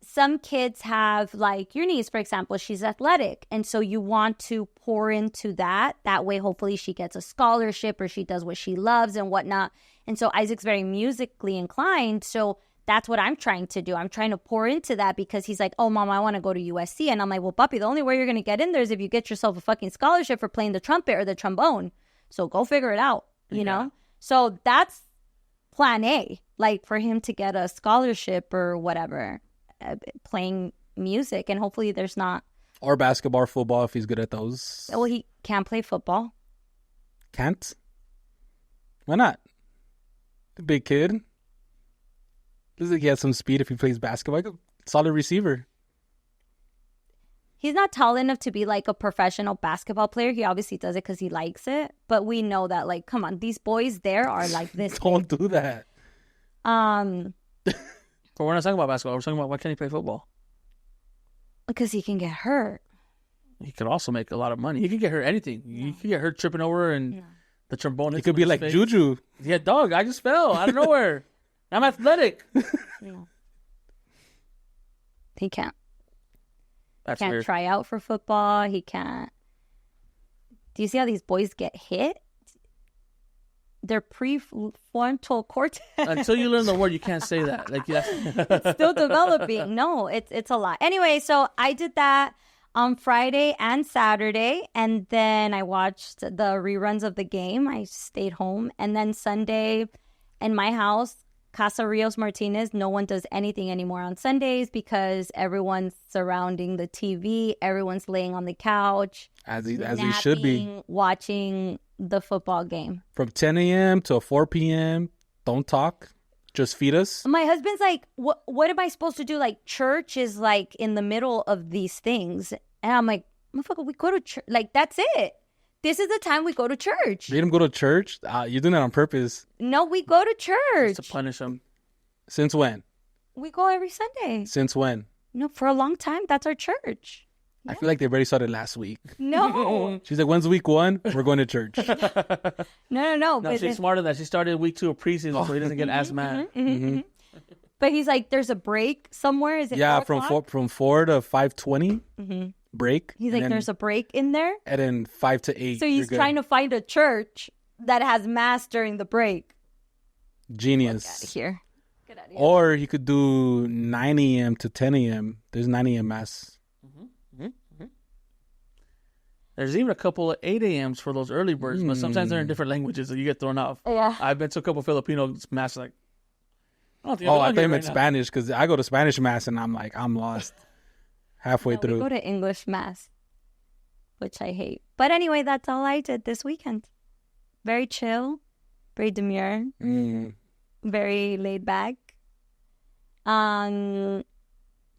A: some kids have, like your niece, for example, she's athletic. And so you want to pour into that. That way, hopefully she gets a scholarship or she does what she loves and whatnot. And so Isaac's very musically inclined. So that's what I'm trying to do. I'm trying to pour into that because he's like, oh, Mom, I want to go to USC. And I'm like, well, puppy, the only way you're going to get in there is if you get yourself a fucking scholarship for playing the trumpet or the trombone. So go figure it out, you know? So that's plan A, like for him to get a scholarship or whatever, playing music, and hopefully there's not.
B: Or basketball or football if he's good at those.
A: Well, he can't play football.
B: Can't? Why not? The big kid. Looks like he has some speed if he plays basketball. Solid receiver.
A: He's not tall enough to be like a professional basketball player. He obviously does it because he likes it. But we know that, like, come on, these boys there are like this.
B: Don't do that.
C: But we're not talking about basketball. We're talking about why can't he play football?
A: Because he can get hurt.
C: He could also make a lot of money. He could get hurt anything. He could get hurt tripping over and the trombone hits
B: He could be like Juju.
C: Yeah, dog, I just fell out of nowhere. I'm athletic.
A: No. He can't.
C: That's
A: Can't
C: weird.
A: try out for football. He can't. Do you see how these boys get hit? Their prefrontal cortex
C: Until you learn the word, you can't say that. Like
A: it's still developing. No, it's a lot. Anyway, so I did that on Friday and Saturday, and then I watched the reruns of the game. I stayed home, and then Sunday in my house, Casa Rios Martinez, no one does anything anymore on Sundays because everyone's surrounding the TV. Everyone's laying on the couch.
B: As he should be.
A: Napping, watching the football game.
B: From 10 a.m. to 4 p.m. Don't talk. Just feed us.
A: My husband's like, what am I supposed to do? Like, church is like in the middle of these things. And I'm like, motherfucker, we go to church. Like, that's it. This is the time we go to church.
B: Made him go to church? You're doing that on purpose.
A: No, we go to church.
C: to punish him.
B: Since when?
A: We go every Sunday.
B: Since when?
A: No, for a long time. That's our church.
B: I feel like they already started last week.
A: No.
B: She's like, when's week 1? We're going to church.
A: No.
C: No,
A: But
C: she's smarter than that. She started week 2 of preseason, so he doesn't get as mad.
A: But he's like, there's a break somewhere. Is it
B: Yeah,
A: 4 o'clock?
B: from 4 to 5:20 break.
A: He's like, there's a break in there.
B: And then 5 to 8.
A: So he's trying to find a church that has mass during the break.
B: Genius.
A: Get out of here. Get out of here.
B: Or he could do 9 a.m. to 10 a.m. There's 9 a.m. mass.
C: There's even a couple of 8 a.m.s for those early birds, but sometimes they're in different languages, so you get thrown off.
A: Yeah.
C: I've been to a couple Filipino mass, like, I don't think
B: Oh,
C: I'm
B: I
C: here
B: thought you meant
C: right now.
B: Spanish because I go to Spanish mass and I'm like, I'm lost halfway
A: No,
B: through.
A: we go to English mass, which I hate. But anyway, that's all I did this weekend. Very chill, very demure, very laid back. Yeah,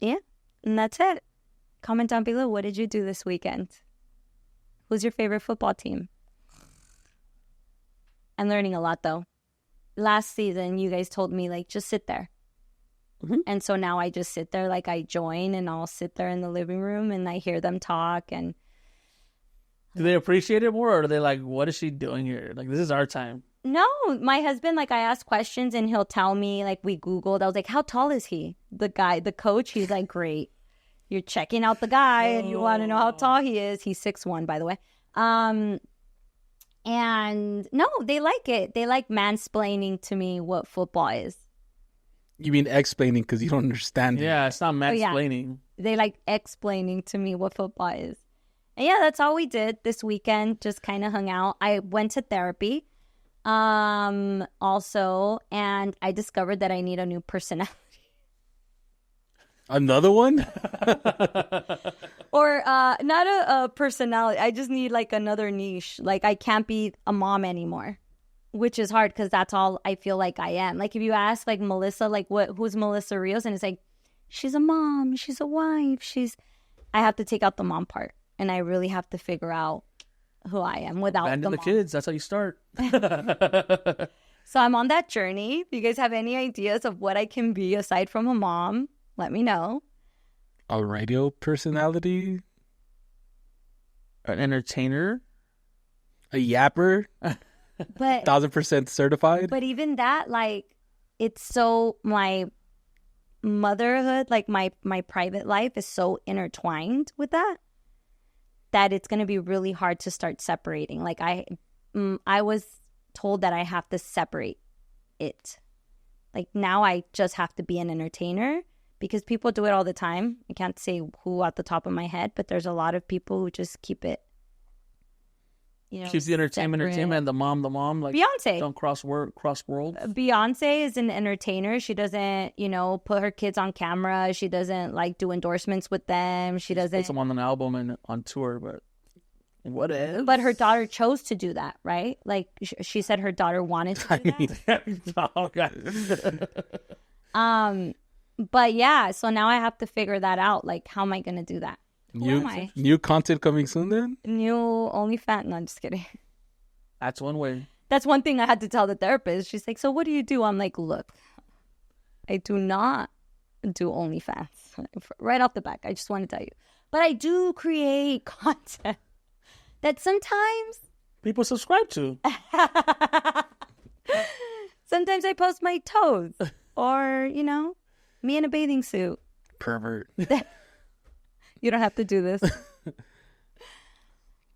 A: and that's it. Comment down below. What did you do this weekend? Who's your favorite football team? I'm learning a lot though. Last season, you guys told me like just sit there. And so now I just sit there, like I join and I'll sit there in the living room and I hear them talk. And
C: Do they appreciate it more, or are they like, what is she doing here? Like, this is our time.
A: no, my husband, like I ask questions and he'll tell me, like we Googled. I was like, how tall is he? The guy, the coach, he's like, great. You're checking out the guy and you want to know how tall he is. He's 6'1", by the way. And no, they like it. They like mansplaining to me what football is.
B: You mean explaining because you don't understand it.
C: Yeah, it's not
A: yeah.
C: mansplaining.
A: They like explaining to me what football is. And yeah, that's all we did this weekend. Just kind of hung out. I went to therapy also, and I discovered that I need a new personality.
B: Another one?
A: Or not a personality. I just need like another niche. Like I can't be a mom anymore, which is hard because that's all I feel like I am. Like if you ask like Melissa, like who's Melissa Rios? And it's like, she's a mom, she's a wife, I have to take out the mom part. And I really have to figure out who I am without
C: Abandon
A: the
C: the
A: mom.
C: kids. That's how you start.
A: So I'm on that journey. If you guys have any ideas of what I can be aside from a mom, let me know.
B: A radio personality?
C: An entertainer.
B: A yapper?
A: But
B: 1000% certified?
A: But even that, like, it's so, my motherhood, like my private life is so intertwined with that it's going to be really hard to start separating. Like I was told that I have to separate it. Like now I just have to be an entertainer because people do it all the time. I can't say who at the top of my head, but there's a lot of people who just keep it
C: keeps the entertainment, and the mom, like
A: Beyonce.
C: Don't cross worlds.
A: Beyonce is an entertainer. She doesn't, put her kids on camera. She doesn't like do endorsements with them. She doesn't
C: put them on an album and on tour, but whatever.
A: But her daughter chose to do that, right? Like she said, her daughter wanted to do that.
C: Oh, God.
A: But yeah, so now I have to figure that out. Like, how am I gonna do that? Who am I?
B: New content coming soon then?
A: New OnlyFans. No, I'm just kidding.
C: That's one way.
A: That's one thing I had to tell the therapist. She's like, so what do you do? I'm like, look, I do not do OnlyFans. Right off the back, I just want to tell you. But I do create content that sometimes
C: people subscribe to.
A: Sometimes I post my toes or, me in a bathing suit.
B: Pervert.
A: You don't have to do this.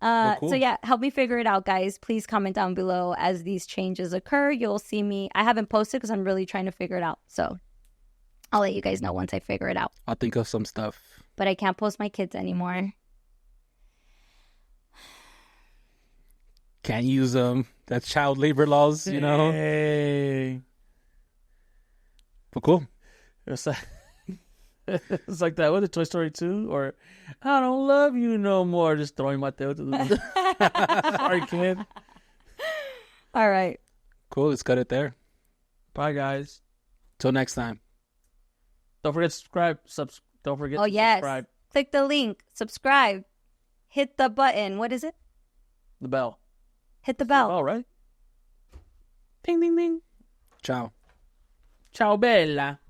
B: Cool.
A: So yeah, help me figure it out, guys. Please comment down below as these changes occur. You'll see me. I haven't posted because I'm really trying to figure it out. So I'll let you guys know once I figure it out.
B: I'll think of some stuff.
A: But I can't post my kids anymore.
B: Can't use them. That's child labor laws,
C: Hey.
B: But cool.
C: It's like that. What, the Toy Story 2? Or, I don't love you no more. Just throwing my tail to the... Sorry, kid.
A: All right.
B: Cool. Let's cut it there.
C: Bye, guys.
B: Till next time.
C: Don't forget to subscribe. Don't forget to subscribe.
A: Click the link. Subscribe. Hit the button. What is it?
C: The bell.
A: Hit the bell.
C: All right. Ding, ding, ding.
B: Ciao.
C: Ciao, bella.